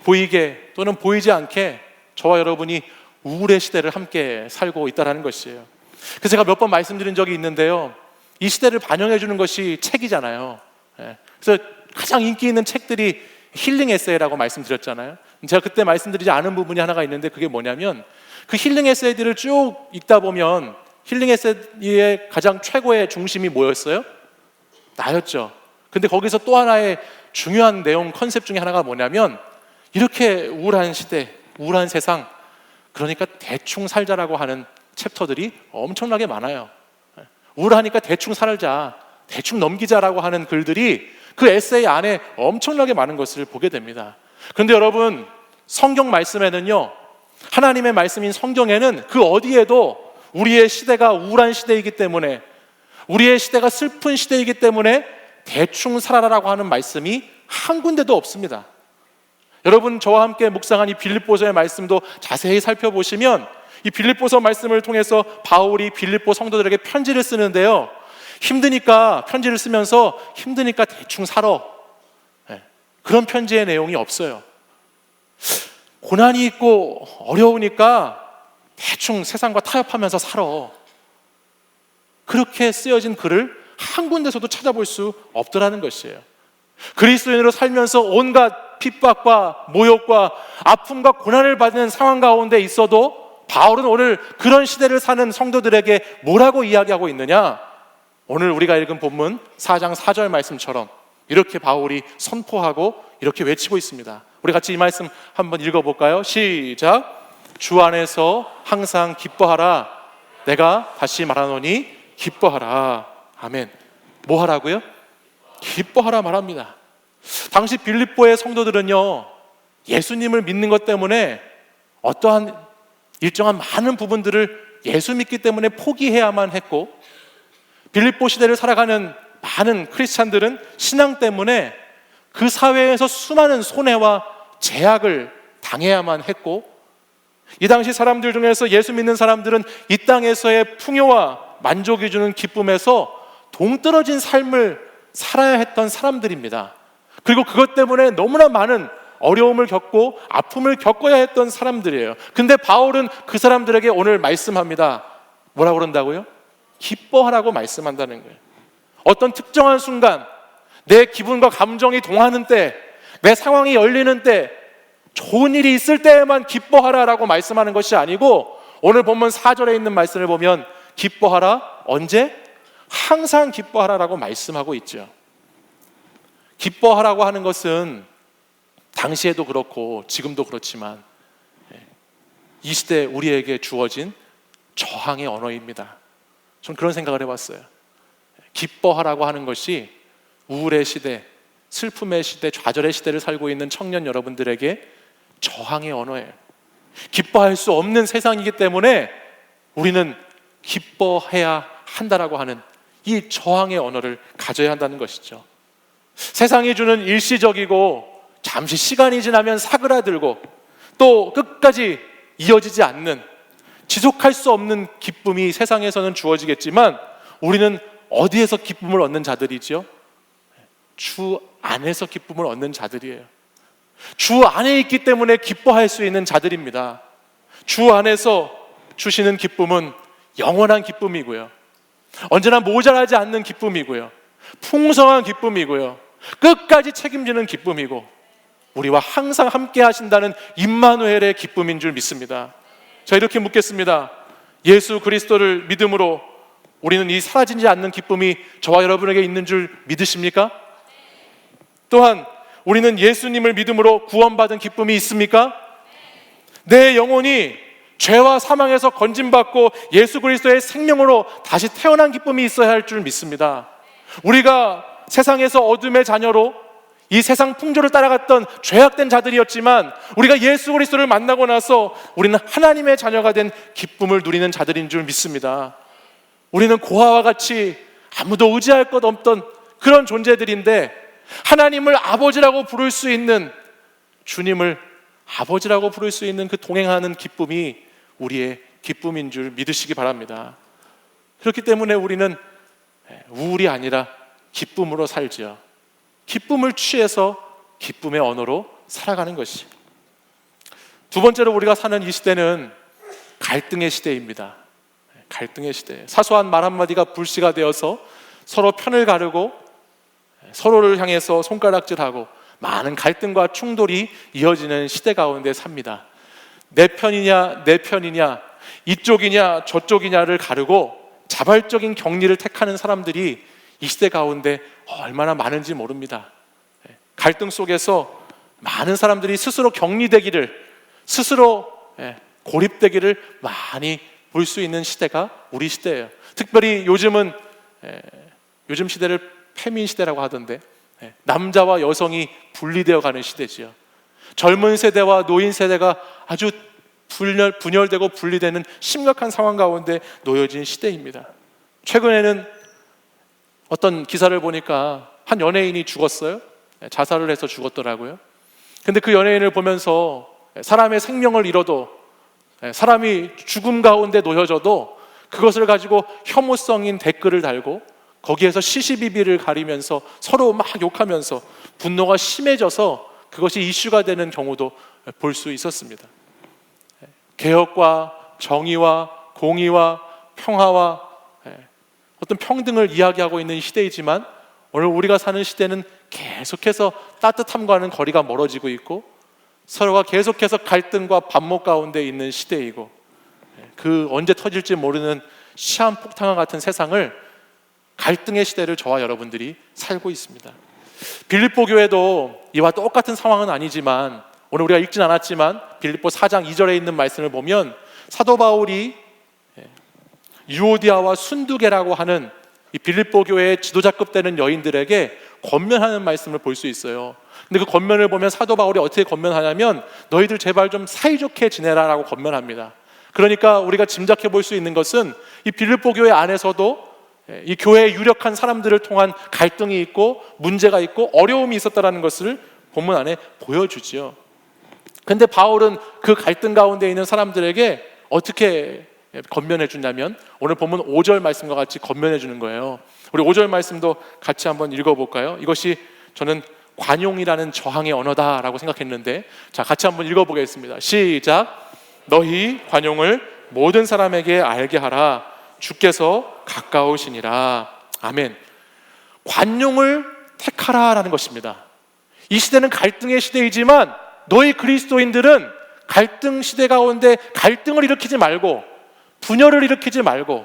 보이게 또는 보이지 않게 저와 여러분이 우울의 시대를 함께 살고 있다는 것이에요. 그래서 제가 몇 번 말씀드린 적이 있는데요, 이 시대를 반영해 주는 것이 책이잖아요. 그래서 가장 인기 있는 책들이 힐링 에세이라고 말씀드렸잖아요. 제가 그때 말씀드리지 않은 부분이 하나가 있는데, 그게 뭐냐면 그 힐링 에세이들을 쭉 읽다 보면 힐링 에세이의 가장 최고의 중심이 뭐였어요? 나였죠. 근데 거기서 또 하나의 중요한 내용 컨셉 중에 하나가 뭐냐면, 이렇게 우울한 시대, 우울한 세상, 그러니까 대충 살자라고 하는 챕터들이 엄청나게 많아요. 우울하니까 대충 살자, 대충 넘기자라고 하는 글들이 그 에세이 안에 엄청나게 많은 것을 보게 됩니다. 그런데 여러분, 성경 말씀에는요, 하나님의 말씀인 성경에는 그 어디에도 우리의 시대가 우울한 시대이기 때문에, 우리의 시대가 슬픈 시대이기 때문에 대충 살아라라고 하는 말씀이 한 군데도 없습니다. 여러분, 저와 함께 묵상한 이 빌립보서의 말씀도 자세히 살펴보시면 이 빌립보서 말씀을 통해서 바울이 빌립보 성도들에게 편지를 쓰는데요, 힘드니까 편지를 쓰면서 힘드니까 대충 살아, 그런 편지의 내용이 없어요. 고난이 있고 어려우니까 대충 세상과 타협하면서 살아, 그렇게 쓰여진 글을 한 군데서도 찾아볼 수 없더라는 것이에요. 그리스도인으로 살면서 온갖 핍박과 모욕과 아픔과 고난을 받는 상황 가운데 있어도 바울은 오늘 그런 시대를 사는 성도들에게 뭐라고 이야기하고 있느냐? 오늘 우리가 읽은 본문 4장 4절 말씀처럼 이렇게 바울이 선포하고 이렇게 외치고 있습니다. 우리 같이 이 말씀 한번 읽어볼까요? 시작! 주 안에서 항상 기뻐하라. 내가 다시 말하노니 기뻐하라. 아멘. 뭐 하라고요? 기뻐하라 말합니다. 당시 빌립보의 성도들은요, 예수님을 믿는 것 때문에 어떠한 일정한 많은 부분들을 예수 믿기 때문에 포기해야만 했고, 빌립보 시대를 살아가는 많은 크리스찬들은 신앙 때문에 그 사회에서 수많은 손해와 제약을 당해야만 했고, 이 당시 사람들 중에서 예수 믿는 사람들은 이 땅에서의 풍요와 만족이 주는 기쁨에서 동떨어진 삶을 살아야 했던 사람들입니다. 그리고 그것 때문에 너무나 많은 어려움을 겪고 아픔을 겪어야 했던 사람들이에요. 근데 바울은 그 사람들에게 오늘 말씀합니다. 뭐라고 그런다고요? 기뻐하라고 말씀한다는 거예요. 어떤 특정한 순간 내 기분과 감정이 동하는 때, 내 상황이 열리는 때, 좋은 일이 있을 때에만 기뻐하라라고 말씀하는 것이 아니고, 오늘 본문 4절에 있는 말씀을 보면 기뻐하라, 언제? 항상 기뻐하라라고 말씀하고 있죠. 기뻐하라고 하는 것은 당시에도 그렇고 지금도 그렇지만 이 시대 우리에게 주어진 저항의 언어입니다. 저는 그런 생각을 해봤어요. 기뻐하라고 하는 것이 우울의 시대, 슬픔의 시대, 좌절의 시대를 살고 있는 청년 여러분들에게 저항의 언어예요. 기뻐할 수 없는 세상이기 때문에 우리는 기뻐해야 한다라고 하는 이 저항의 언어를 가져야 한다는 것이죠. 세상이 주는 일시적이고 잠시 시간이 지나면 사그라들고 또 끝까지 이어지지 않는, 지속할 수 없는 기쁨이 세상에서는 주어지겠지만 우리는 어디에서 기쁨을 얻는 자들이죠? 주 안에서 기쁨을 얻는 자들이에요. 주 안에 있기 때문에 기뻐할 수 있는 자들입니다. 주 안에서 주시는 기쁨은 영원한 기쁨이고요, 언제나 모자라지 않는 기쁨이고요, 풍성한 기쁨이고요, 끝까지 책임지는 기쁨이고, 우리와 항상 함께 하신다는 임마누엘의 기쁨인 줄 믿습니다. 자, 이렇게 묻겠습니다. 예수 그리스도를 믿음으로 우리는 이 사라지지 않는 기쁨이 저와 여러분에게 있는 줄 믿으십니까? 또한 우리는 예수님을 믿음으로 구원받은 기쁨이 있습니까? 내 영혼이 죄와 사망에서 건짐받고 예수 그리스도의 생명으로 다시 태어난 기쁨이 있어야 할 줄 믿습니다. 우리가 세상에서 어둠의 자녀로 이 세상 풍조를 따라갔던 죄악된 자들이었지만, 우리가 예수 그리스도를 만나고 나서 우리는 하나님의 자녀가 된 기쁨을 누리는 자들인 줄 믿습니다. 우리는 고아와 같이 아무도 의지할 것 없던 그런 존재들인데, 하나님을 아버지라고 부를 수 있는, 주님을 아버지라고 부를 수 있는 그 동행하는 기쁨이 우리의 기쁨인 줄 믿으시기 바랍니다. 그렇기 때문에 우리는 우울이 아니라 기쁨으로 살지요. 기쁨을 취해서 기쁨의 언어로 살아가는 것이. 두 번째로 우리가 사는 이 시대는 갈등의 시대입니다. 갈등의 시대. 사소한 말 한마디가 불씨가 되어서 서로 편을 가르고 서로를 향해서 손가락질하고 많은 갈등과 충돌이 이어지는 시대 가운데 삽니다. 내 편이냐 내 편이냐, 이쪽이냐 저쪽이냐를 가르고 자발적인 격리를 택하는 사람들이 이 시대 가운데 얼마나 많은지 모릅니다. 갈등 속에서 많은 사람들이 스스로 격리되기를, 스스로 고립되기를 많이 볼 수 있는 시대가 우리 시대예요. 특별히 요즘은 요즘 시대를 페민 시대라고 하던데, 남자와 여성이 분리되어 가는 시대지요. 젊은 세대와 노인 세대가 아주 분열되고 분리되는 심각한 상황 가운데 놓여진 시대입니다. 최근에는 어떤 기사를 보니까 한 연예인이 죽었어요. 자살을 해서 죽었더라고요. 근데 그 연예인을 보면서 사람의 생명을 잃어도, 사람이 죽음 가운데 놓여져도 그것을 가지고 혐오성인 댓글을 달고 거기에서 시시비비를 가리면서 서로 막 욕하면서 분노가 심해져서 그것이 이슈가 되는 경우도 볼 수 있었습니다. 개혁과 정의와 공의와 평화와 어떤 평등을 이야기하고 있는 시대이지만, 오늘 우리가 사는 시대는 계속해서 따뜻함과는 거리가 멀어지고 있고, 서로가 계속해서 갈등과 반목 가운데 있는 시대이고, 그 언제 터질지 모르는 시한폭탄과 같은 세상을, 갈등의 시대를 저와 여러분들이 살고 있습니다. 빌립보 교회도 이와 똑같은 상황은 아니지만, 오늘 우리가 읽진 않았지만 빌립보 4장 2절에 있는 말씀을 보면 사도 바울이 유오디아와 순두계라고 하는 이 빌립보 교회의 지도자급 되는 여인들에게 권면하는 말씀을 볼 수 있어요. 근데 그 권면을 보면 사도 바울이 어떻게 권면하냐면, 너희들 제발 좀 사이좋게 지내라라고 권면합니다. 그러니까 우리가 짐작해 볼 수 있는 것은 이 빌립보 교회 안에서도 이 교회의 유력한 사람들을 통한 갈등이 있고 문제가 있고 어려움이 있었다는 것을 본문 안에 보여주지요. 근데 바울은 그 갈등 가운데 있는 사람들에게 어떻게 권면해 주냐면, 오늘 본문 5절 말씀과 같이 권면해 주는 거예요. 우리 5절 말씀도 같이 한번 읽어볼까요? 이것이 저는 관용이라는 저항의 언어다라고 생각했는데, 자, 같이 한번 읽어보겠습니다. 시작. 너희 관용을 모든 사람에게 알게 하라. 주께서 가까우시니라. 아멘. 관용을 택하라라는 것입니다. 이 시대는 갈등의 시대이지만 너희 그리스도인들은 갈등 시대 가운데 갈등을 일으키지 말고, 분열을 일으키지 말고,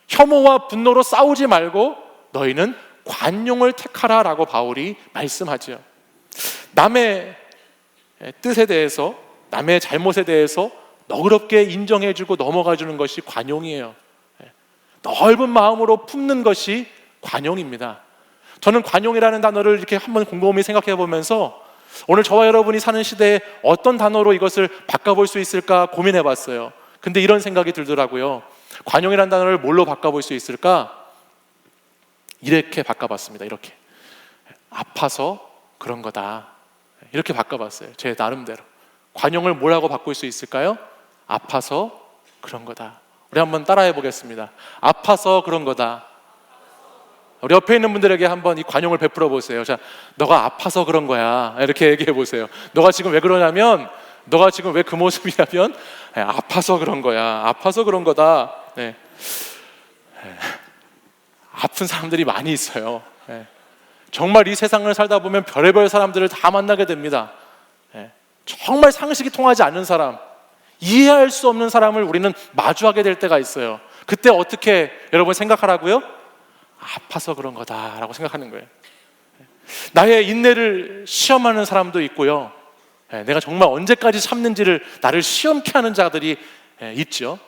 혐오와 분노로 싸우지 말고 너희는 관용을 택하라라고 바울이 말씀하죠. 남의 뜻에 대해서, 남의 잘못에 대해서 너그럽게 인정해주고 넘어가주는 것이 관용이에요. 넓은 마음으로 품는 것이 관용입니다. 저는 관용이라는 단어를 이렇게 한번 곰곰이 생각해 보면서 오늘 저와 여러분이 사는 시대에 어떤 단어로 이것을 바꿔볼 수 있을까 고민해 봤어요. 근데 이런 생각이 들더라고요. 관용이라는 단어를 뭘로 바꿔볼 수 있을까? 이렇게 바꿔봤습니다. 이렇게. 아파서 그런 거다. 이렇게 바꿔봤어요. 제 나름대로. 관용을 뭐라고 바꿀 수 있을까요? 아파서 그런 거다. 우리 한번 따라해 보겠습니다. 아파서 그런 거다. 우리 옆에 있는 분들에게 한번 이 관용을 베풀어 보세요. 자, 너가 아파서 그런 거야. 이렇게 얘기해 보세요. 너가 지금 왜 그러냐면 너가 지금 왜 그 모습이냐면 아파서 그런 거야. 아파서 그런 거다. 네. 아픈 사람들이 많이 있어요. 정말 이 세상을 살다 보면 별의별 사람들을 다 만나게 됩니다. 정말 상식이 통하지 않는 사람, 이해할 수 없는 사람을 우리는 마주하게 될 때가 있어요. 그때 어떻게 여러분 생각하라고요? 아파서 그런 거다라고 생각하는 거예요. 나의 인내를 시험하는 사람도 있고요. 내가 정말 언제까지 참는지를 나를 시험케 하는 자들이 있죠.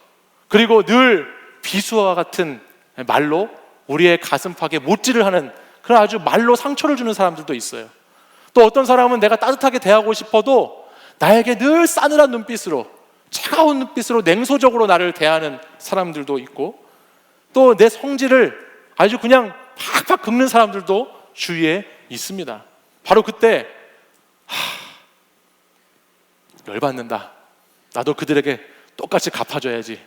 그리고 늘 비수와 같은 말로 우리의 가슴팍에 못질을 하는 그런 아주 말로 상처를 주는 사람들도 있어요. 또 어떤 사람은 내가 따뜻하게 대하고 싶어도 나에게 늘 싸늘한 눈빛으로, 차가운 눈빛으로 냉소적으로 나를 대하는 사람들도 있고, 또 내 성질을 아주 그냥 팍팍 긁는 사람들도 주위에 있습니다. 바로 그때 열받는다, 나도 그들에게 똑같이 갚아줘야지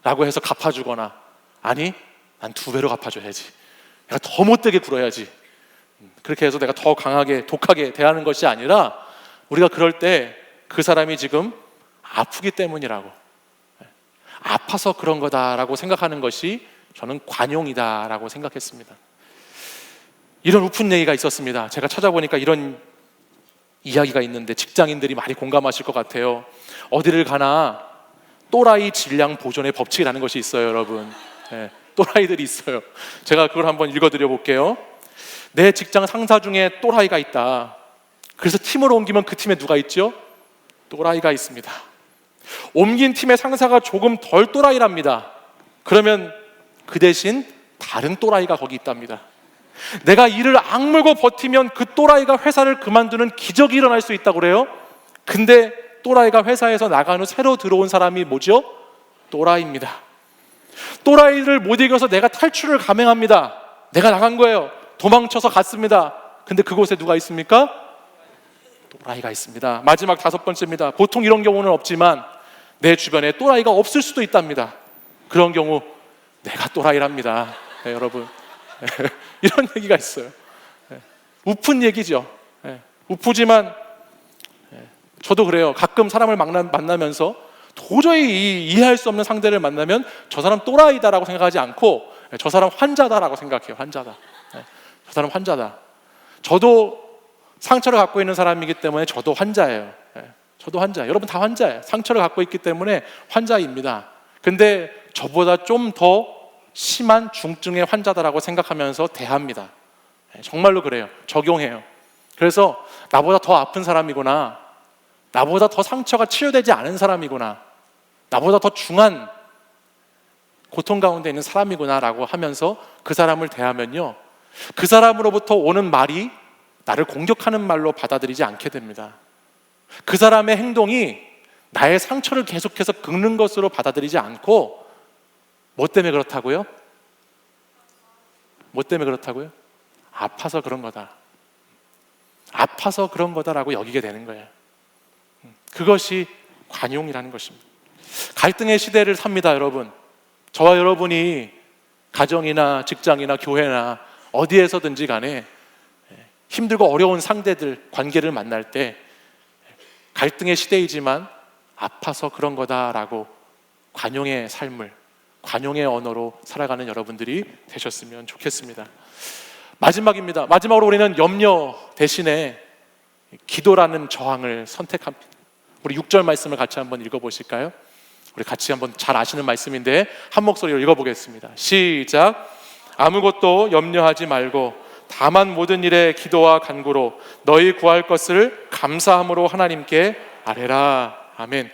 라고 해서 갚아주거나, 아니 난 2배로 갚아줘야지, 내가 더 못되게 굴어야지, 그렇게 해서 내가 더 강하게 독하게 대하는 것이 아니라, 우리가 그럴 때 그 사람이 지금 아프기 때문이라고, 아파서 그런 거다라고 생각하는 것이 저는 관용이다라고 생각했습니다. 이런 우픈 얘기가 있었습니다. 제가 찾아보니까 이런 이야기가 있는데 직장인들이 많이 공감하실 것 같아요. 어디를 가나 또라이 질량 보존의 법칙이라는 것이 있어요, 여러분. 또라이들이 있어요. 제가 그걸 한번 읽어드려 볼게요. 내 직장 상사 중에 또라이가 있다. 그래서 팀으로 옮기면 그 팀에 누가 있죠? 또라이가 있습니다. 옮긴 팀의 상사가 조금 덜 또라이랍니다. 그러면 그 대신 다른 또라이가 거기 있답니다. 내가 이를 악물고 버티면 그 또라이가 회사를 그만두는 기적이 일어날 수 있다고 그래요. 근데 또라이가 회사에서 나간 후 새로 들어온 사람이 뭐죠? 또라이입니다. 또라이를 못 이겨서 내가 탈출을 감행합니다. 내가 나간 거예요. 도망쳐서 갔습니다. 근데 그곳에 누가 있습니까? 또라이가 있습니다. 마지막 5번째입니다. 보통 이런 경우는 없지만 내 주변에 또라이가 없을 수도 있답니다. 그런 경우 내가 또라이랍니다. 여러분, 이런 얘기가 있어요. 우픈 얘기죠. 우프지만 저도 그래요. 가끔 사람을 만나면서 도저히 이해할 수 없는 상대를 만나면 저 사람 또라이다라고 생각하지 않고 저 사람 환자다라고 생각해요. 환자다. 저 사람 환자다. 저도 상처를 갖고 있는 사람이기 때문에 저도 환자예요. 저도 환자예요. 여러분 다 환자예요. 상처를 갖고 있기 때문에 환자입니다. 근데 저보다 좀 더 심한 중증의 환자다라고 생각하면서 대합니다. 정말로 그래요. 적용해요. 그래서 나보다 더 아픈 사람이구나, 나보다 더 상처가 치유되지 않은 사람이구나, 나보다 더 중한 고통 가운데 있는 사람이구나 라고 하면서 그 사람을 대하면요, 그 사람으로부터 오는 말이 나를 공격하는 말로 받아들이지 않게 됩니다. 그 사람의 행동이 나의 상처를 계속해서 긁는 것으로 받아들이지 않고, 뭐 때문에 그렇다고요? 뭐 때문에 그렇다고요? 아파서 그런 거다, 아파서 그런 거다라고 여기게 되는 거예요. 그것이 관용이라는 것입니다. 갈등의 시대를 삽니다, 여러분. 저와 여러분이 가정이나 직장이나 교회나 어디에서든지 간에 힘들고 어려운 상대들, 관계를 만날 때 갈등의 시대이지만 아파서 그런 거다라고 관용의 삶을, 관용의 언어로 살아가는 여러분들이 되셨으면 좋겠습니다. 마지막입니다. 마지막으로 우리는 염려 대신에 기도라는 저항을 선택합니다. 우리 6절 말씀을 같이 한번 읽어보실까요? 우리 같이 한번 잘 아시는 말씀인데 한 목소리로 읽어보겠습니다. 시작. 아무것도 염려하지 말고 다만 모든 일에 기도와 간구로 너희 구할 것을 감사함으로 하나님께 아뢰라. 아멘.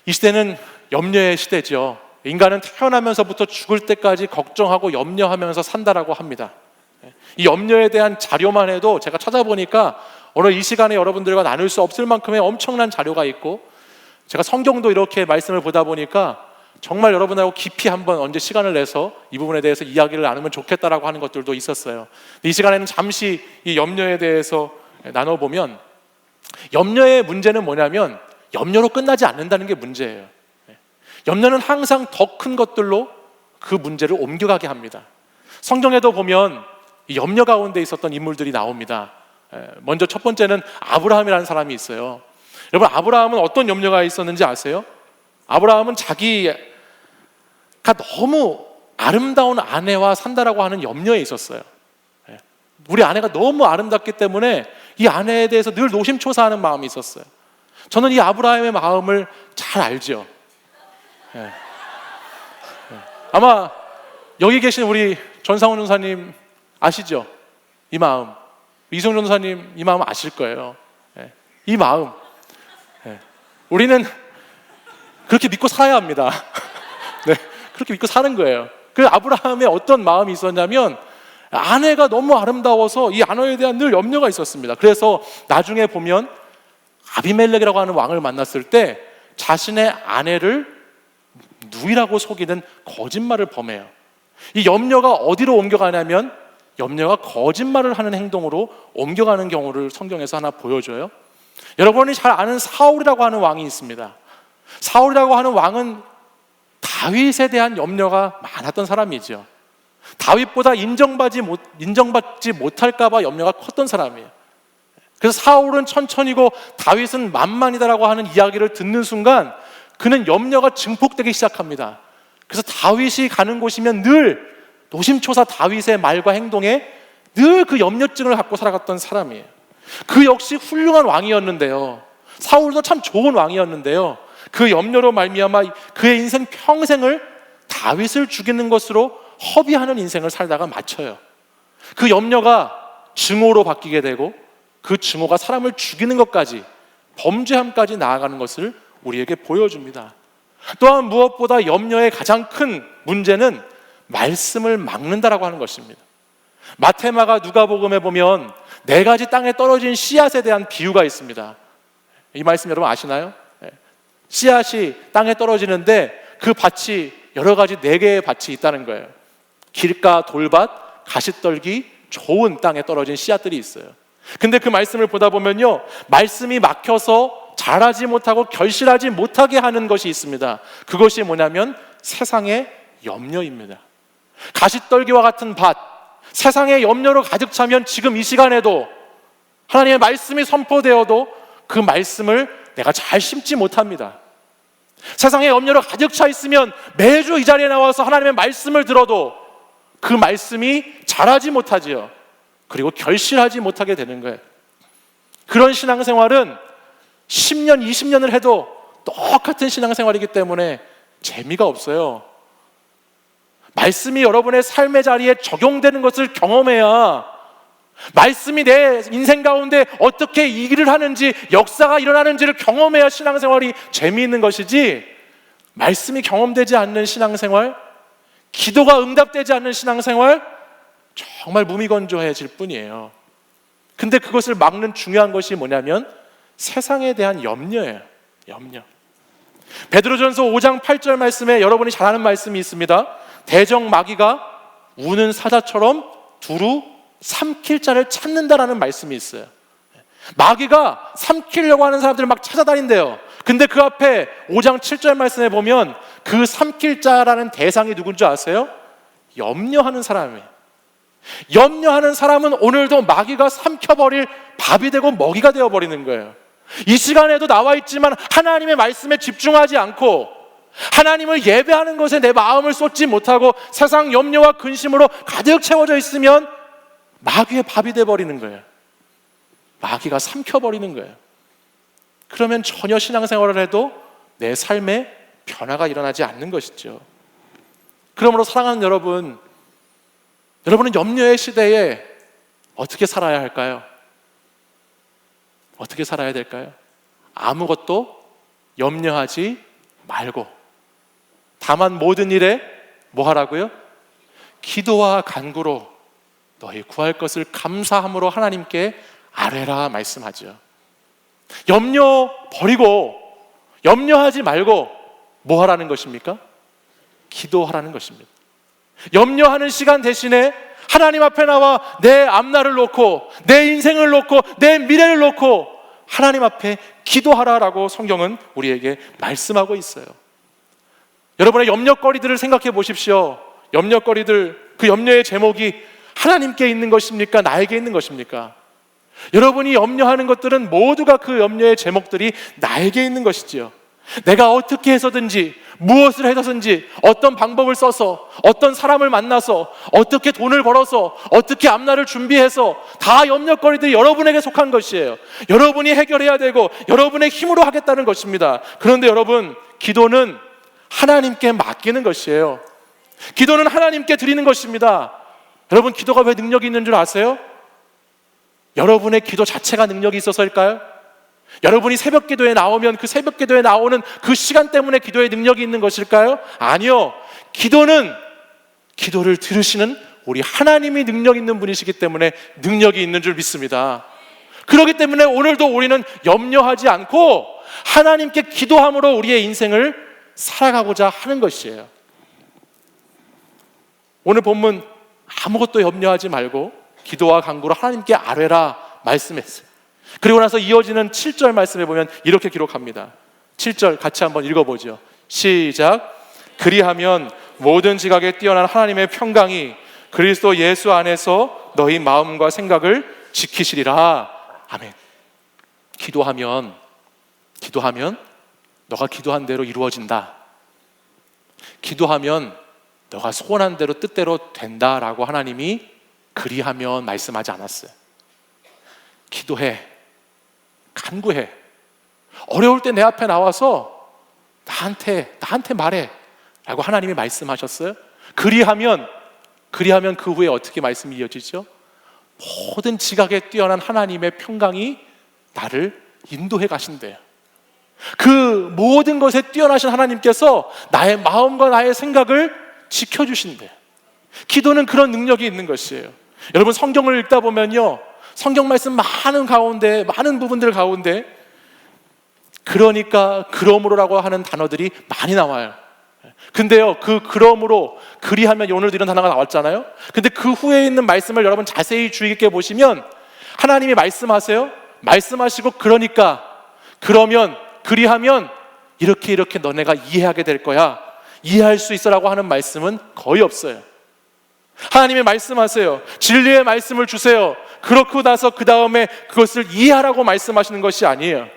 이 시대는 염려의 시대죠. 인간은 태어나면서부터 죽을 때까지 걱정하고 염려하면서 산다라고 합니다. 이 염려에 대한 자료만 해도 제가 찾아보니까 오늘 이 시간에 여러분들과 나눌 수 없을 만큼의 엄청난 자료가 있고, 제가 성경도 이렇게 말씀을 보다 보니까 정말 여러분하고 깊이 한번 언제 시간을 내서 이 부분에 대해서 이야기를 나누면 좋겠다라고 하는 것들도 있었어요. 이 시간에는 잠시 이 염려에 대해서 나눠보면, 염려의 문제는 뭐냐면 염려로 끝나지 않는다는 게 문제예요. 염려는 항상 더 큰 것들로 그 문제를 옮겨가게 합니다. 성경에도 보면 이 염려 가운데 있었던 인물들이 나옵니다. 먼저 첫 번째는 아브라함이라는 사람이 있어요. 여러분, 아브라함은 어떤 염려가 있었는지 아세요? 아브라함은 자기가 너무 아름다운 아내와 산다라고 하는 염려에 있었어요. 우리 아내가 너무 아름답기 때문에 이 아내에 대해서 늘 노심초사하는 마음이 있었어요. 저는 이 아브라함의 마음을 잘 알죠. 아마 여기 계신 우리 전상훈 전사님 아시죠? 이 마음. 이승훈 전사님 이 마음 아실 거예요. 이 마음. 우리는 그렇게 믿고 살아야 합니다. 네, 그렇게 믿고 사는 거예요. 그 아브라함의 어떤 마음이 있었냐면 아내가 너무 아름다워서 이 아내에 대한 늘 염려가 있었습니다. 그래서 나중에 보면 아비멜렉이라고 하는 왕을 만났을 때 자신의 아내를 누이라고 속이는 거짓말을 범해요. 이 염려가 어디로 옮겨가냐면 염려가 거짓말을 하는 행동으로 옮겨가는 경우를 성경에서 하나 보여줘요. 여러분이 잘 아는 사울이라고 하는 왕이 있습니다. 사울이라고 하는 왕은 다윗에 대한 염려가 많았던 사람이죠. 다윗보다 인정받지 못할까 봐 염려가 컸던 사람이에요. 그래서 사울은 천천히고 다윗은 만만이다라고 하는 이야기를 듣는 순간 그는 염려가 증폭되기 시작합니다. 그래서 다윗이 가는 곳이면 늘 노심초사 다윗의 말과 행동에 늘 그 염려증을 갖고 살아갔던 사람이에요. 그 역시 훌륭한 왕이었는데요. 사울도 참 좋은 왕이었는데요. 그 염려로 말미암아 그의 인생 평생을 다윗을 죽이는 것으로 허비하는 인생을 살다가 마쳐요. 그 염려가 증오로 바뀌게 되고 그 증오가 사람을 죽이는 것까지, 범죄함까지 나아가는 것을 우리에게 보여줍니다. 또한 무엇보다 염려의 가장 큰 문제는 말씀을 막는다라고 하는 것입니다. 마테마가 누가복음에 보면 4가지 땅에 떨어진 씨앗에 대한 비유가 있습니다. 이 말씀 여러분 아시나요? 씨앗이 땅에 떨어지는데 그 밭이 여러 가지 4개의 밭이 있다는 거예요. 길가, 돌밭, 가시떨기, 좋은 땅에 떨어진 씨앗들이 있어요. 근데 그 말씀을 보다 보면요, 말씀이 막혀서 자라지 못하고 결실하지 못하게 하는 것이 있습니다. 그것이 뭐냐면 세상의 염려입니다. 가시떨기와 같은 밭, 세상의 염려로 가득 차면 지금 이 시간에도 하나님의 말씀이 선포되어도 그 말씀을 내가 잘 심지 못합니다. 세상의 염려로 가득 차 있으면 매주 이 자리에 나와서 하나님의 말씀을 들어도 그 말씀이 자라지 못하지요. 그리고 결실하지 못하게 되는 거예요. 그런 신앙생활은 10년, 20년을 해도 똑같은 신앙생활이기 때문에 재미가 없어요. 말씀이 여러분의 삶의 자리에 적용되는 것을 경험해야, 말씀이 내 인생 가운데 어떻게 이 일을 하는지, 역사가 일어나는지를 경험해야 신앙생활이 재미있는 것이지, 말씀이 경험되지 않는 신앙생활, 기도가 응답되지 않는 신앙생활, 정말 무미건조해질 뿐이에요. 근데 그것을 막는 중요한 것이 뭐냐면 세상에 대한 염려예요. 염려. 베드로전서 5장 8절 말씀에 여러분이 잘 아는 말씀이 있습니다. 대적 마귀가 우는 사자처럼 두루 삼킬 자를 찾는다라는 말씀이 있어요. 마귀가 삼키려고 하는 사람들을 막 찾아다닌대요. 근데 그 앞에 5장 7절 말씀에 보면 그 삼킬 자라는 대상이 누군지 아세요? 염려하는 사람이에요. 염려하는 사람은 오늘도 마귀가 삼켜버릴 밥이 되고 먹이가 되어버리는 거예요. 이 시간에도 나와 있지만 하나님의 말씀에 집중하지 않고 하나님을 예배하는 것에 내 마음을 쏟지 못하고 세상 염려와 근심으로 가득 채워져 있으면 마귀의 밥이 되어버리는 거예요. 마귀가 삼켜버리는 거예요. 그러면 전혀 신앙생활을 해도 내 삶에 변화가 일어나지 않는 것이죠. 그러므로 사랑하는 여러분, 여러분은 염려의 시대에 어떻게 살아야 할까요? 어떻게 살아야 될까요? 아무것도 염려하지 말고 다만 모든 일에 뭐 하라고요? 기도와 간구로 너희 구할 것을 감사함으로 하나님께 아뢰라 말씀하죠. 염려 버리고 염려하지 말고 뭐 하라는 것입니까? 기도하라는 것입니다. 염려하는 시간 대신에 하나님 앞에 나와 내 앞날을 놓고 내 인생을 놓고 내 미래를 놓고 하나님 앞에 기도하라라고 성경은 우리에게 말씀하고 있어요. 여러분의 염려거리들을 생각해 보십시오. 염려거리들, 그 염려의 제목이 하나님께 있는 것입니까? 나에게 있는 것입니까? 여러분이 염려하는 것들은 모두가 그 염려의 제목들이 나에게 있는 것이지요. 내가 어떻게 해서든지, 무엇을 해서든지, 어떤 방법을 써서, 어떤 사람을 만나서, 어떻게 돈을 벌어서, 어떻게 앞날을 준비해서, 다 염려거리들이 여러분에게 속한 것이에요. 여러분이 해결해야 되고 여러분의 힘으로 하겠다는 것입니다. 그런데 여러분, 기도는 하나님께 맡기는 것이에요. 기도는 하나님께 드리는 것입니다. 여러분, 기도가 왜 능력이 있는 줄 아세요? 여러분의 기도 자체가 능력이 있어서일까요? 여러분이 새벽 기도에 나오면 그 새벽 기도에 나오는 그 시간 때문에 기도에 능력이 있는 것일까요? 아니요. 기도는 기도를 들으시는 우리 하나님이 능력 있는 분이시기 때문에 능력이 있는 줄 믿습니다. 그렇기 때문에 오늘도 우리는 염려하지 않고 하나님께 기도함으로 우리의 인생을 살아가고자 하는 것이에요. 오늘 본문 아무것도 염려하지 말고 기도와 간구로 하나님께 아뢰라 말씀했어요. 그리고 나서 이어지는 7절 말씀에 보면 이렇게 기록합니다. 7절 같이 한번 읽어보죠. 시작. 그리하면 모든 지각에 뛰어난 하나님의 평강이 그리스도 예수 안에서 너희 마음과 생각을 지키시리라. 아멘. 기도하면 너가 기도한 대로 이루어진다. 기도하면 너가 소원한 대로 뜻대로 된다라고 하나님이 그리하면 말씀하지 않았어요. 기도해, 간구해. 어려울 때 내 앞에 나와서 나한테 말해 라고 하나님이 말씀하셨어요. 그리하면 그 후에 어떻게 말씀이 이어지죠? 모든 지각에 뛰어난 하나님의 평강이 나를 인도해 가신대요. 그 모든 것에 뛰어나신 하나님께서 나의 마음과 나의 생각을 지켜주신대요. 기도는 그런 능력이 있는 것이에요. 여러분, 성경을 읽다 보면요, 성경 말씀 많은 부분들 가운데 그러니까, 그러므로라고 하는 단어들이 많이 나와요. 근데요, 그 그러므로, 그리하면 오늘도 이런 단어가 나왔잖아요. 근데 그 후에 있는 말씀을 여러분 자세히 주의 깊게 보시면 하나님이 말씀하시고 그러니까, 그러면, 그리하면 이렇게 너네가 이해하게 될 거야, 이해할 수 있어라고 하는 말씀은 거의 없어요. 하나님이 말씀하세요. 진리의 말씀을 주세요. 그렇고 나서 그 다음에 그것을 이해하라고 말씀하시는 것이 아니에요.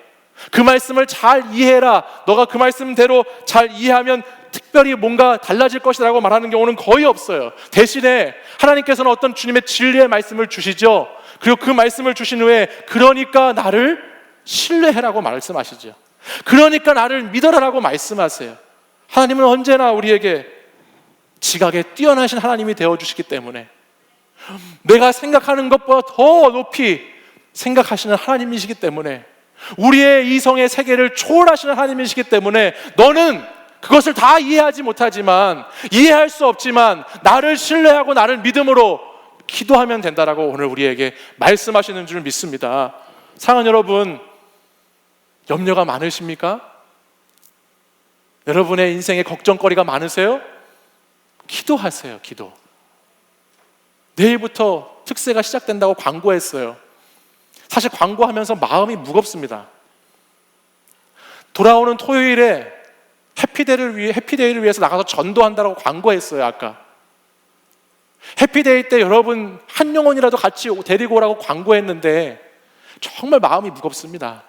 그 말씀을 잘 이해해라, 너가 그 말씀대로 잘 이해하면 특별히 뭔가 달라질 것이라고 말하는 경우는 거의 없어요. 대신에 하나님께서는 어떤 주님의 진리의 말씀을 주시죠. 그리고 그 말씀을 주신 후에 그러니까 나를 신뢰해라고 말씀하시죠. 그러니까 나를 믿어라라고 말씀하세요. 하나님은 언제나 우리에게 지각에 뛰어나신 하나님이 되어주시기 때문에 내가 생각하는 것보다 더 높이 생각하시는 하나님이시기 때문에 우리의 이성의 세계를 초월하시는 하나님이시기 때문에 너는 그것을 다 이해하지 못하지만, 이해할 수 없지만 나를 신뢰하고 나를 믿음으로 기도하면 된다라고 오늘 우리에게 말씀하시는 줄 믿습니다. 사랑하는 여러분, 염려가 많으십니까? 여러분의 인생에 걱정거리가 많으세요? 기도하세요. 기도. 내일부터 특세가 시작된다고 광고했어요. 사실 광고하면서 마음이 무겁습니다. 돌아오는 토요일에 해피데이를 위해서 나가서 전도한다고 광고했어요. 아까 해피데이 때 여러분 한 영혼이라도 같이 데리고 오라고 광고했는데 정말 마음이 무겁습니다.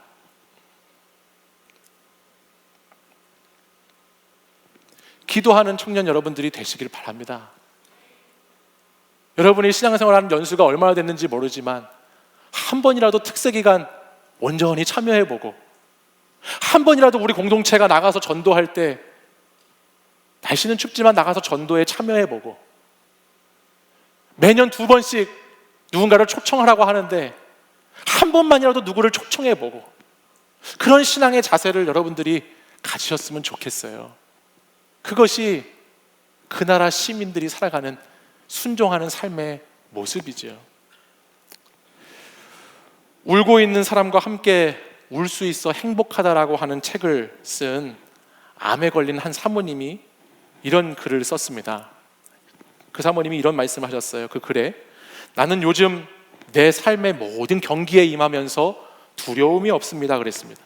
기도하는 청년 여러분들이 되시길 바랍니다. 여러분이 신앙생활하는 연수가 얼마나 됐는지 모르지만 한 번이라도 특세기간 온전히 참여해보고, 한 번이라도 우리 공동체가 나가서 전도할 때 날씨는 춥지만 나가서 전도에 참여해보고, 매년 2번씩 누군가를 초청하라고 하는데 한 번만이라도 누구를 초청해보고, 그런 신앙의 자세를 여러분들이 가지셨으면 좋겠어요. 그것이 그 나라 시민들이 살아가는 순종하는 삶의 모습이죠. 울고 있는 사람과 함께 울 수 있어 행복하다라고 하는 책을 쓴 암에 걸린 한 사모님이 이런 글을 썼습니다. 그 사모님이 이런 말씀을 하셨어요. 그 글에, 나는 요즘 내 삶의 모든 경기에 임하면서 두려움이 없습니다 그랬습니다.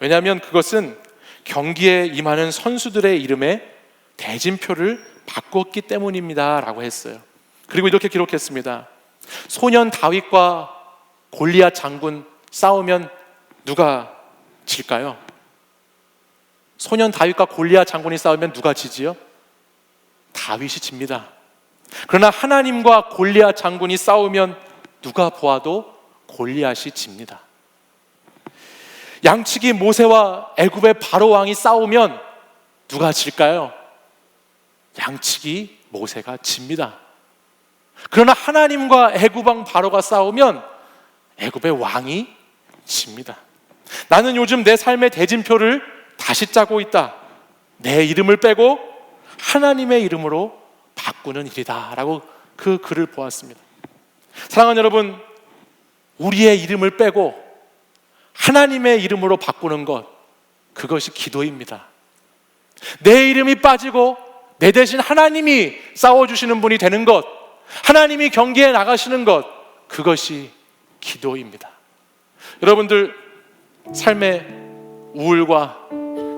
왜냐하면 그것은 경기에 임하는 선수들의 이름에 대진표를 바꿨기 때문입니다 라고 했어요. 그리고 이렇게 기록했습니다. 소년 다윗과 골리앗 장군 싸우면 누가 질까요? 소년 다윗과 골리앗 장군이 싸우면 누가 지지요? 다윗이 집니다. 그러나 하나님과 골리앗 장군이 싸우면 누가 보아도 골리앗이 집니다. 양치기 모세와 애굽의 바로 왕이 싸우면 누가 질까요? 양치기 모세가 집니다. 그러나 하나님과 애굽 왕 바로가 싸우면 애굽의 왕이 집니다. 나는 요즘 내 삶의 대진표를 다시 짜고 있다. 내 이름을 빼고 하나님의 이름으로 바꾸는 일이다 라고 그 글을 보았습니다. 사랑하는 여러분, 우리의 이름을 빼고 하나님의 이름으로 바꾸는 것, 그것이 기도입니다. 내 이름이 빠지고 내 대신 하나님이 싸워주시는 분이 되는 것, 하나님이 경기에 나가시는 것, 그것이 기도입니다. 여러분들 삶에 우울과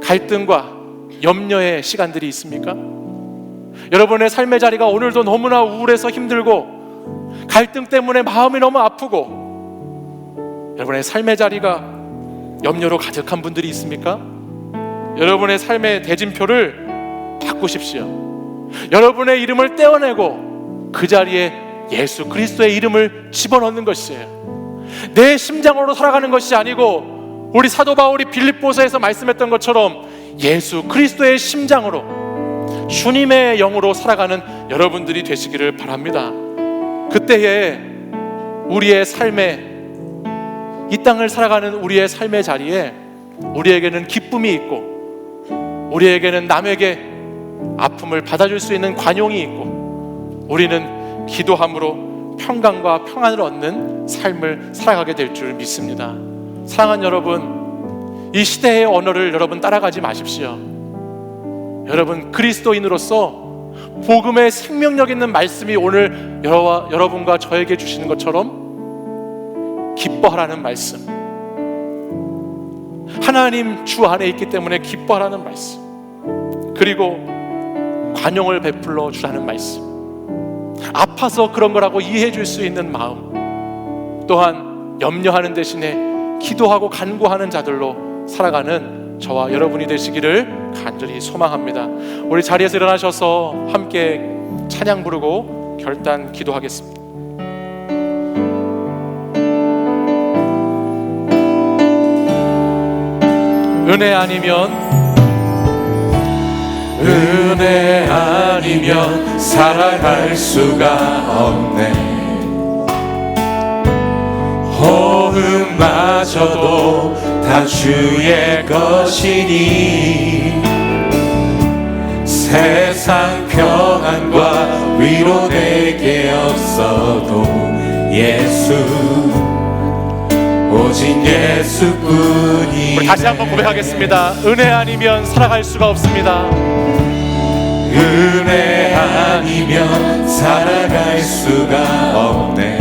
갈등과 염려의 시간들이 있습니까? 여러분의 삶의 자리가 오늘도 너무나 우울해서 힘들고 갈등 때문에 마음이 너무 아프고 여러분의 삶의 자리가 염려로 가득한 분들이 있습니까? 여러분의 삶의 대진표를 바꾸십시오. 여러분의 이름을 떼어내고 그 자리에 예수 그리스도의 이름을 집어넣는 것이에요. 내 심장으로 살아가는 것이 아니고 우리 사도 바울이 빌립보서에서 말씀했던 것처럼 예수 그리스도의 심장으로 주님의 영으로 살아가는 여러분들이 되시기를 바랍니다. 그때에 우리의 삶에, 이 땅을 살아가는 우리의 삶의 자리에 우리에게는 기쁨이 있고 우리에게는 남에게 아픔을 받아줄 수 있는 관용이 있고 우리는 기도함으로 평강과 평안을 얻는 삶을 살아가게 될 줄 믿습니다. 사랑하는 여러분, 이 시대의 언어를 여러분 따라가지 마십시오. 여러분, 그리스도인으로서 복음의 생명력 있는 말씀이 오늘 여러분과 저에게 주시는 것처럼 기뻐하라는 말씀, 하나님 주 안에 있기 때문에 기뻐하라는 말씀, 그리고 관용을 베풀어 주라는 말씀, 아파서 그런 거라고 이해해 줄 수 있는 마음, 또한 염려하는 대신에 기도하고 간구하는 자들로 살아가는 저와 여러분이 되시기를 간절히 소망합니다. 우리 자리에서 일어나셔서 함께 찬양 부르고 결단 기도하겠습니다. 은혜 아니면 살아갈 수가 없네. 호흡마저도 다 주의 것이니 세상 평안과 위로 내게 없어도 예수, 오직 예수뿐이네. 우리 다시 한번 고백하겠습니다. 은혜 아니면 살아갈 수가 없습니다. 은혜 아니면 살아갈 수가 없네.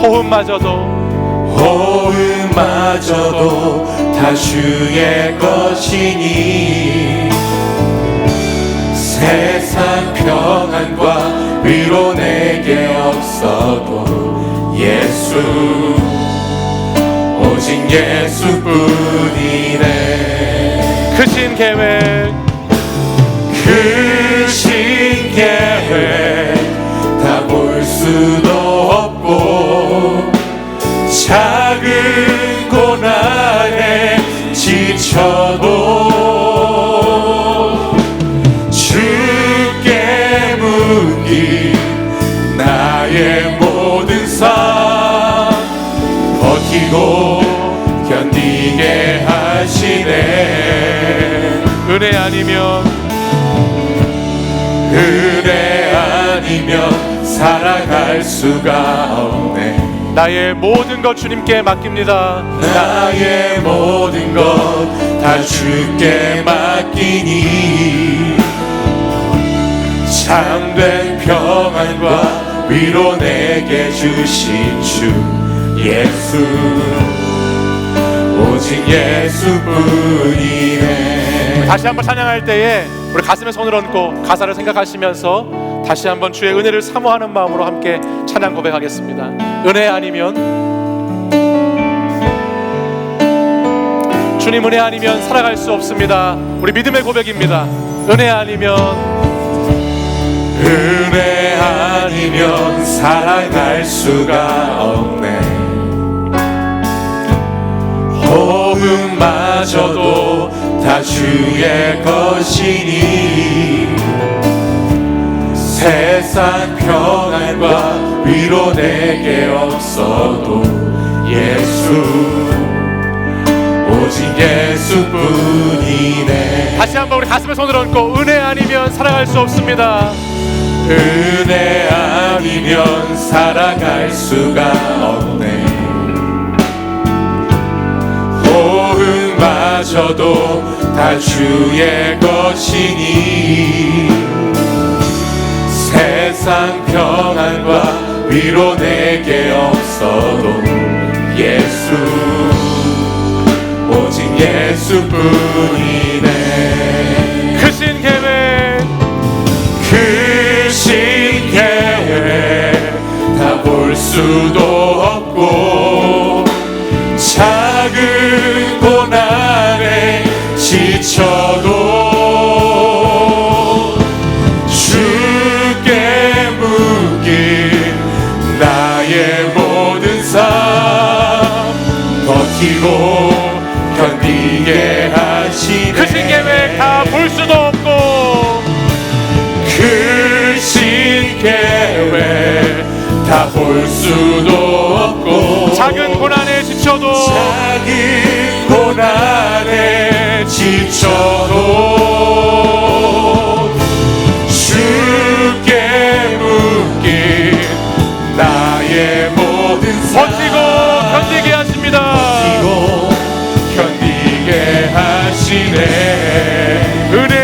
호흡마저도 다 주의 것이니 세상 평안과 위로 내게 없어도 예수, 오직 예수뿐이네. 크신 계획 다 볼 수도 없고 작은 고난에 지쳐도 주께 묻기 나의 모든 삶 버티고 견디게 하시네. 은혜 아니면 살아갈 수가 없네. 나의 모든 것 주님께 맡깁니다. 나의 모든 것 다 주께 맡기니 참된 평안과 위로 내게 주신 주 예수, 오직 예수뿐이네. 다시 한번 찬양할 때에 우리 가슴에 손을 얹고 가사를 생각하시면서 다시 한번 주의 은혜를 사모하는 마음으로 함께 찬양 고백하겠습니다. 은혜 아니면 주님 은혜 아니면 살아갈 수 없습니다. 우리 믿음의 고백입니다. 은혜 아니면 살아갈 수가 없네. 호흡마저도 다 주의 것이니 세상 평안과 위로 내게 없어도 오직 예수뿐이네. 다시 한번 우리 가슴에 손을 얹고 은혜 아니면 살아갈 수 없습니다. 은혜 아니면 살아갈 수가 없네. 호흡마저도 다 주의 것이니 세상 평안과 위로 내게 없어도 오직 예수뿐이네. 크신 계획 다 볼 수도 없고 작은 고난에 지쳐도 주께 묶인 나의 모든 삶 버티고 견디게 하시네. 크신 계획 다 볼 수도 없고 크신 계획 다 볼 수도 없고 작은 고난에 지쳐도 주께 묶인 나의 모든 삶 버티고 견디게 하십니다. 견디게 하시네. 은혜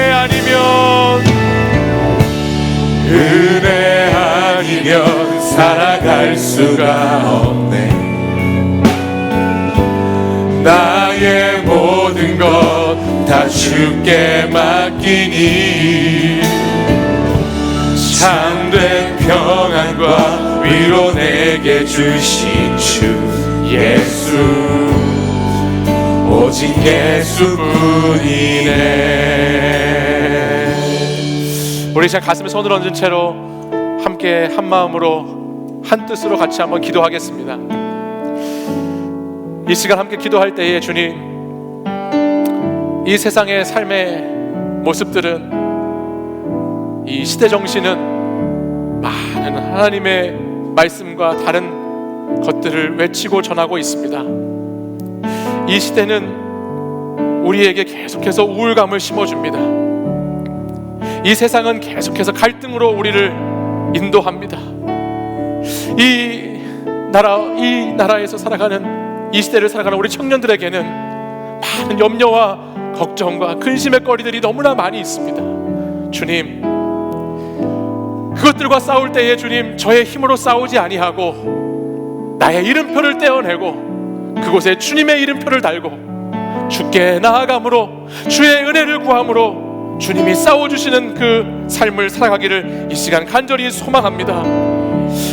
아니면 살아갈 수가 없네. 나의 모든 것 다 주께 맡기니 참된 평안과 위로 내게 주신 주 예수 오직 예수뿐이네. 우리 시간 가슴에 손을 얹은 채로 함께 한 마음으로 한 뜻으로 같이 한번 기도하겠습니다. 이 시간 함께 기도할 때에 주님, 이 세상의 삶의 모습들은, 이 시대 정신은 많은 하나님의 말씀과 다른 것들을 외치고 전하고 있습니다. 이 시대는 우리에게 계속해서 우울감을 심어줍니다. 이 세상은 계속해서 갈등으로 우리를 인도합니다. 이 나라에서 살아가는, 이 시대를 살아가는 우리 청년들에게는 많은 염려와 걱정과 근심의 거리들이 너무나 많이 있습니다. 주님, 그것들과 싸울 때에 주님, 저의 힘으로 싸우지 아니하고 나의 이름표를 떼어내고 그곳에 주님의 이름표를 달고 주께 나아감으로, 주의 은혜를 구함으로 주님이 싸워주시는 그 삶을 살아가기를 이 시간 간절히 소망합니다.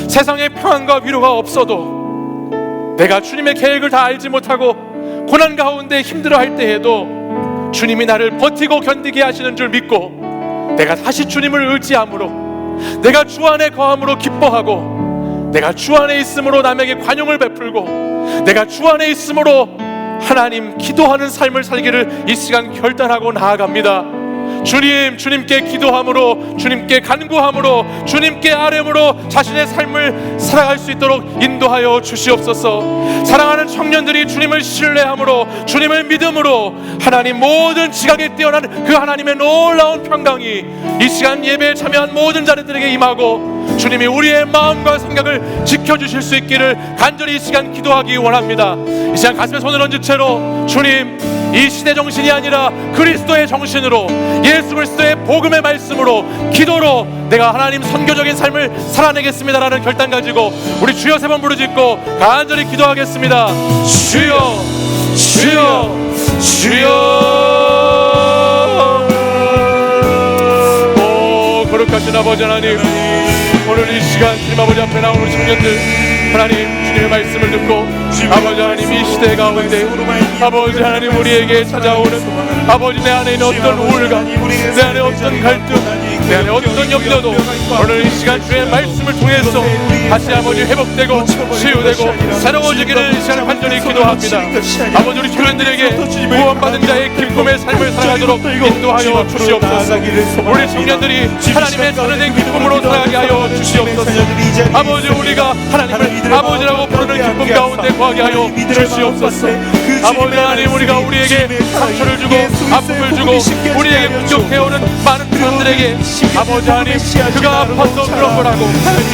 세상에 평안과 위로가 없어도, 내가 주님의 계획을 다 알지 못하고 고난 가운데 힘들어할 때에도 주님이 나를 버티고 견디게 하시는 줄 믿고, 내가 다시 주님을 의지함으로, 내가 주 안에 거함으로 기뻐하고, 내가 주 안에 있음으로 남에게 관용을 베풀고, 내가 주 안에 있음으로 하나님 기도하는 삶을 살기를 이 시간 결단하고 나아갑니다. 주님, 주님께 기도함으로, 주님께 간구함으로, 주님께 아뢰므로 자신의 삶을 살아갈 수 있도록 인도하여 주시옵소서. 사랑하는 청년들이 주님을 신뢰함으로, 주님을 믿음으로 하나님 모든 지각에 뛰어난 그 하나님의 놀라운 평강이 이 시간 예배에 참여한 모든 자들에게 임하고, 주님이 우리의 마음과 생각을 지켜주실 수 있기를 간절히 이 시간 기도하기 원합니다. 이 시간 가슴에 손을 얹은 채로, 주님, 이 시대 정신이 아니라 그리스도의 정신으로, 예수 그리스도의 복음의 말씀으로, 기도로 내가 하나님 선교적인 삶을 살아내겠습니다라는 결단 가지고 우리 주여 세 번 부르짖고 간절히 기도하겠습니다. 주여, 주여, 주여. 오, 거룩하신 아버지 하나님, 오늘 이 시간 주님 아버지 앞에 나온 우리 청년들 하나님 주님의 말씀을 듣고 아버지 하나님 이 시대 가운데 아버지 하나님 우리에게 찾아오는 아버지 내 안에 있는 어떤 우울감, 내 안에 어떤 갈등, 내 안에 어떤 염려도 오늘 이 시간 주의 말씀을 통해서 다시 아버지 회복되고 치유되고 새로워지기를 이 시간에 간절히 기도합니다. 아버지 우리 교회들에게 구원받은 자의 기쁨의 삶을 살아가도록 인도하여 주시옵소서. 우리 청년들이 하나님의 전해된 기쁨으로 살아가게 하여 주시옵소서. 아버지 우리가 하나님을 아버지라고 부르는 기쁨 가운데 거하게 하여 주시옵소서. 아버지 하나님 우리가 우리에게 상처를 주고 아픔을 주고 우리에게 공격해오는 많은 사람들에게 아버지 하나님 그가 아파서 그런 거라고,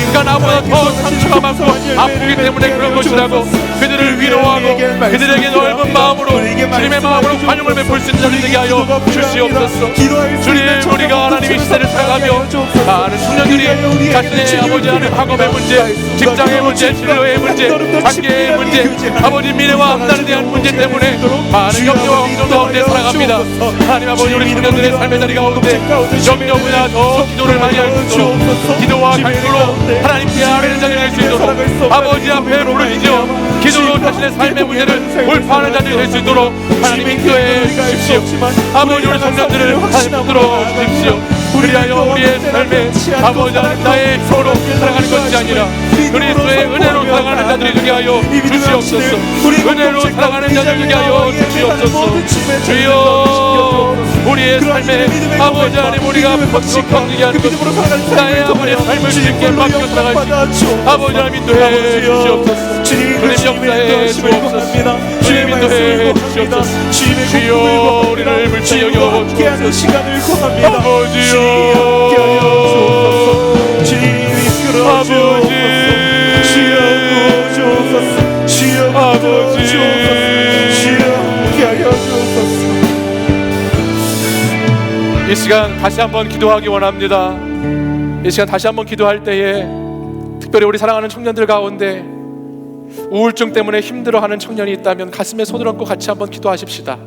그가 나보다 더 상처가 많고 아프기 때문에 그런 것이라고 그들을 위로하고 그들에게 넓은 마음으로 주님의 마음으로 관용을 베풀 수 있는 자들이 되게 하여 주시옵소서. 주님 우리가 하나님 이 시대를 살아가며 많은 청년들이 자신의 아버지 하나님 학업의 문제, 직장의 문제, 진로의 문제, 관계의 문제, 아버지 미래와 앞날에 대한 문제 때문에 많은 염려와 걱정 가운데 살아갑니다. 하나님 아버지 우리 청년들의 삶의 자리 가운데 염려보다 더 기도를 많이 할 수 있도록 기도와 간구로 하나님께 아뢰는 자리가 될 수 있도록 아버지 앞에 부르짖어 기도로 자신의 삶의 문제를 돌파하는 자들이 될 수 있도록 하나님 인도해 주십시오. 아버지 우리 청년들을 하나님 붙들어 주십시오. 그리하여 우리의 삶에 아버지 하나님 나의 힘으로 살아가는 것이 아니라 그리스도의 은혜로 살아가는 자들이 되게 하여 주시옵소서. 은혜로 살아가는 자들 되게 하여 주시옵소서. 주여 우리의 삶에 아버지 하나님 우리가 벗겨지게 하는 것 나의 아버지의 삶을 쉽게 맡겨 살아갈 수 있는 아버지 하나님 인도해 주시옵소서. 주님 역사해 주옵소서. 주님 인도해 주시옵소서. 주여 우리를 물지 여겨 주옵소서. 아버지여 이 시간 다시 한번 기도하기 원합니다. 이 시간 다시 한번 기도할 때에 특별히 우리 사랑하는 청년들 가운데 우울증 때문에 힘들어하는 청년이 있다면 가슴에 손을 얹고 같이 한번 기도하십시다.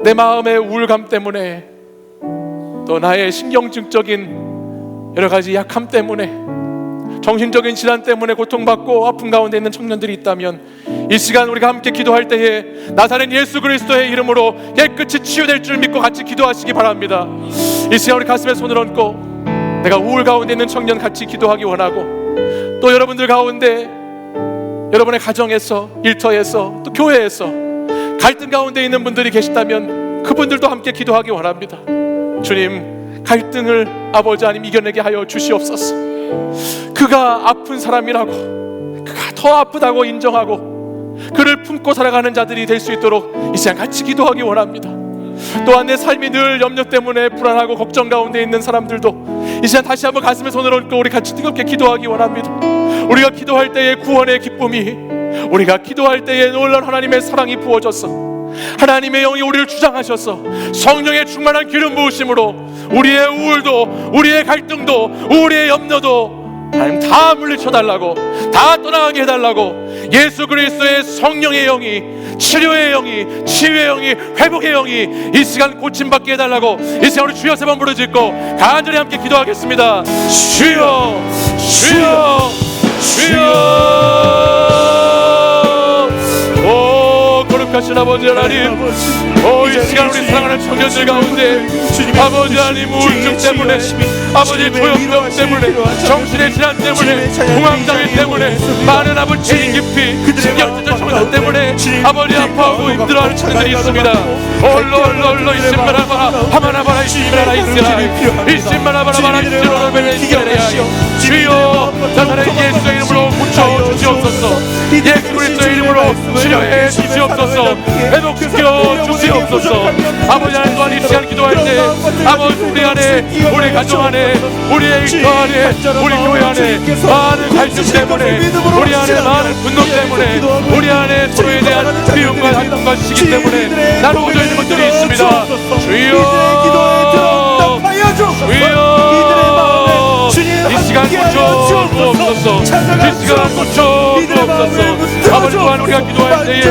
내 마음의 우울감 때문에 또 나의 신경증적인 여러 가지 약함 때문에 정신적인 질환 때문에 고통받고 아픔 가운데 있는 청년들이 있다면 이 시간 우리가 함께 기도할 때에 나사렛 예수 그리스도의 이름으로 깨끗이 치유될 줄 믿고 같이 기도하시기 바랍니다. 이 시간 우리 가슴에 손을 얹고 내가 우울 가운데 있는 청년 같이 기도하기 원하고, 또 여러분들 가운데 여러분의 가정에서, 일터에서, 또 교회에서 갈등 가운데 있는 분들이 계시다면 그분들도 함께 기도하기 원합니다. 주님 갈등을 아버지 하나님 이겨내게 하여 주시옵소서. 그가 아픈 사람이라고, 그가 더 아프다고 인정하고 그를 품고 살아가는 자들이 될 수 있도록 이 시간 같이 기도하기 원합니다. 또한 내 삶이 늘 염려 때문에 불안하고 걱정 가운데 있는 사람들도 이 시간 다시 한번 가슴에 손을 얹고 우리 같이 뜨겁게 기도하기 원합니다. 우리가 기도할 때의 구원의 기쁨이, 우리가 기도할 때에 놀라운 하나님의 사랑이 부어져서 하나님의 영이 우리를 주장하셔서 성령의 충만한 기름 부으심으로 우리의 우울도, 우리의 갈등도, 우리의 염려도 하나님 다 물리쳐달라고, 다 떠나가게 해달라고 예수 그리스도의 성령의 영이, 치료의 영이, 치유의 영이, 회복의 영이 이 시간 고침받게 해달라고 이 시간 우리 주여 세 번 부르짖고 간절히 함께 기도하겠습니다. 주여, 주여, 주여. 오 거룩하신 아버지 하나님, 이 시간 우리 사랑하는 청년들 가운데 아버지 하나님 우울증 때문에, 아버지 조현병 때문에, 정신의 질환 때문에, 공황장애 때문에, 많은 아버지 죄인 깊이 신경질환 청년 때문에 아버지 아파하고 힘들어하는 청년들이 있습니다. 얼로 이신마라바라 하마나바라 이신마라 이스라 이신마라바라바라 이스라베레야. 주여 나사렛 예수의 이름으로 고쳐 주시옵소서. 예수 그리스도의 이름으로 치료해 주시옵소서. 회복시켜 주시옵소서. 아버지 하나님 또한 이 시간 기도할 때 아버지 우리 안에, 우리 가정 안에, 우리의 일터 안에, 우리 교회 안에 많은 갈등 때문에, 우리 안에 많은 분노 때문에, 우리 안에 서로에 대한 미움과 다툼과 시기 때문에 나누어져 있는 것들이 있습니다. 주여, 주여 이 시간 고쳐 주옵소서. 이 시간 고쳐 주옵소서. 아버지 또한 우리가 기도할 때에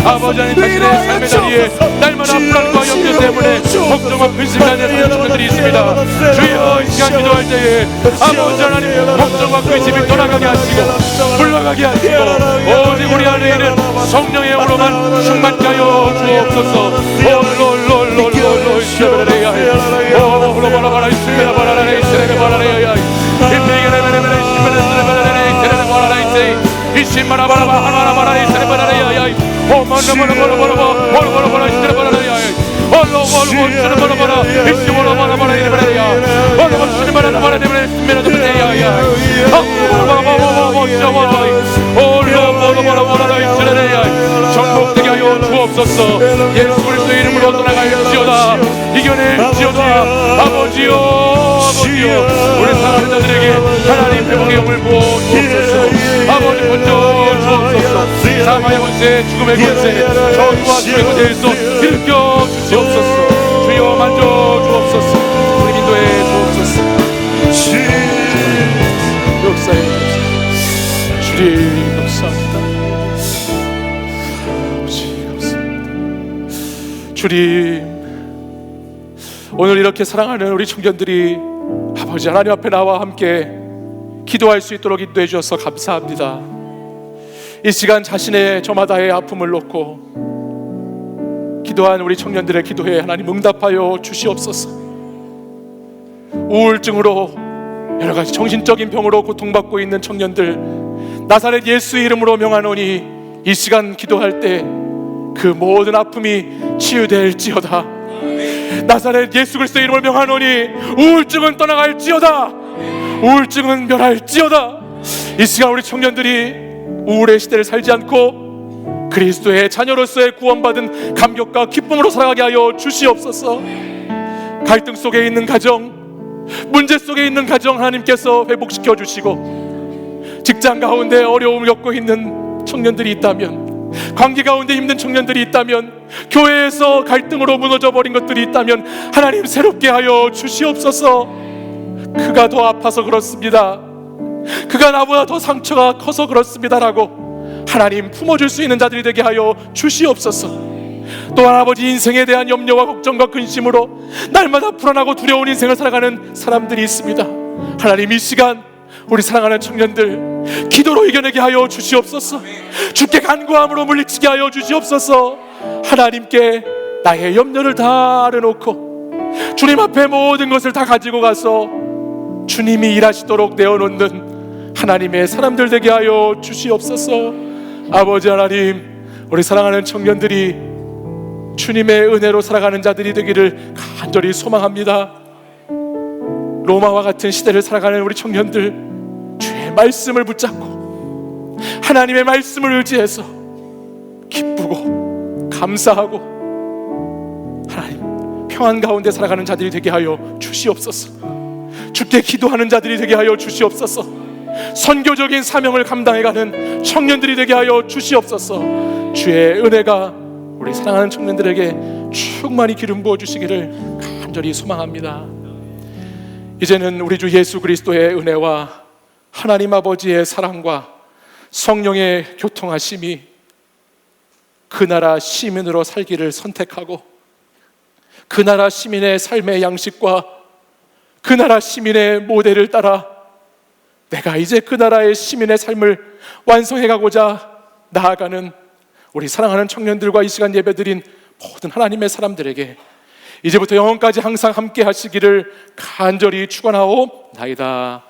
아버지 하나님 자신의 삶의 자리에 날마다 불안과 염려 때문에 걱정과 근심하는 청년들이 있습니다. 주여 이 시간 기도할 때에 아버지 하나님 걱정과 근심이 떠나가게 성령의 영으로만 충만케 하여 주옵소서. 롤롤롤롤롤 시베레야 오 홀로바라바라 시베라바라라 시베라바라야 이베게레베레베레 시베레베레베레 시베라바라라 이시마라바라바 하나라바라 시베라바라야 오 마나바라바라바라바라바라 시베라바라야 홀로홀로 시베라바라바라 이시모라바라바라 이베레야 홀로 시베라바라바라 시베라바라야 아바바바바바 시와바이 홀로바라바라바라 시베레야 정복되게 하여 주옵소서. 예수 그리스도의 이름으로 떠나갈지어다. 이겨낼지어다. 아버지요 아버지요 우리 사랑하는 자들에게 하나님 회복의 영을 부어 주옵소서. 아버지 먼저 주옵소서. 사망의 권세 죽음의 권세 저주와 죽음의 권세에서 일으켜 주시옵소서. 주여 만져 주옵소서. 우리 인도해 주옵소서. 역사에 주님 감사합니다. 아버지 감사합니다. 주님 오늘 이렇게 사랑하는 우리 청년들이 아버지 하나님 앞에 나와 함께 기도할 수 있도록 인도해 주셔서 감사합니다. 이 시간 자신의 저마다의 아픔을 놓고 기도한 우리 청년들의 기도에 하나님 응답하여 주시옵소서. 우울증으로 여러 가지 정신적인 병으로 고통받고 있는 청년들 나사렛 예수 이름으로 명하노니 이 시간 기도할 때 그 모든 아픔이 치유될지어다. 나사렛 예수 그리스도의 이름을 명하노니 우울증은 떠나갈지어다. 우울증은 멸할지어다. 이 시간 우리 청년들이 우울의 시대를 살지 않고 그리스도의 자녀로서의 구원받은 감격과 기쁨으로 살아가게 하여 주시옵소서. 갈등 속에 있는 가정, 문제 속에 있는 가정 하나님께서 회복시켜 주시고, 직장 가운데 어려움을 겪고 있는 청년들이 있다면, 관계 가운데 힘든 청년들이 있다면, 교회에서 갈등으로 무너져 버린 것들이 있다면 하나님 새롭게 하여 주시옵소서. 그가 더 아파서 그렇습니다, 그가 나보다 더 상처가 커서 그렇습니다라고 하나님 품어줄 수 있는 자들이 되게 하여 주시옵소서. 또한 아버지 인생에 대한 염려와 걱정과 근심으로 날마다 불안하고 두려운 인생을 살아가는 사람들이 있습니다. 하나님 이 시간 우리 사랑하는 청년들 기도로 이겨내게 하여 주시옵소서. 주께 간구함으로 물리치게 하여 주시옵소서. 하나님께 나의 염려를 다 아려놓고 주님 앞에 모든 것을 다 가지고 가서 주님이 일하시도록 내어놓는 하나님의 사람들 되게 하여 주시옵소서. 아버지 하나님, 우리 사랑하는 청년들이 주님의 은혜로 살아가는 자들이 되기를 간절히 소망합니다. 로마와 같은 시대를 살아가는 우리 청년들, 주의 말씀을 붙잡고 하나님의 말씀을 의지해서 기쁘고 감사하고 하나님 평안 가운데 살아가는 자들이 되게 하여 주시옵소서. 주께 기도하는 자들이 되게 하여 주시옵소서. 선교적인 사명을 감당해가는 청년들이 되게 하여 주시옵소서. 주의 은혜가 우리 사랑하는 청년들에게 충만히 기름 부어 주시기를 간절히 소망합니다. 이제는 우리 주 예수 그리스도의 은혜와 하나님 아버지의 사랑과 성령의 교통하심이 그 나라 시민으로 살기를 선택하고 그 나라 시민의 삶의 양식과 그 나라 시민의 모델을 따라 내가 이제 그 나라의 시민의 삶을 완성해가고자 나아가는 우리 사랑하는 청년들과 이 시간 예배드린 모든 하나님의 사람들에게 이제부터 영원까지 항상 함께 하시기를 간절히 축원하옵나이다.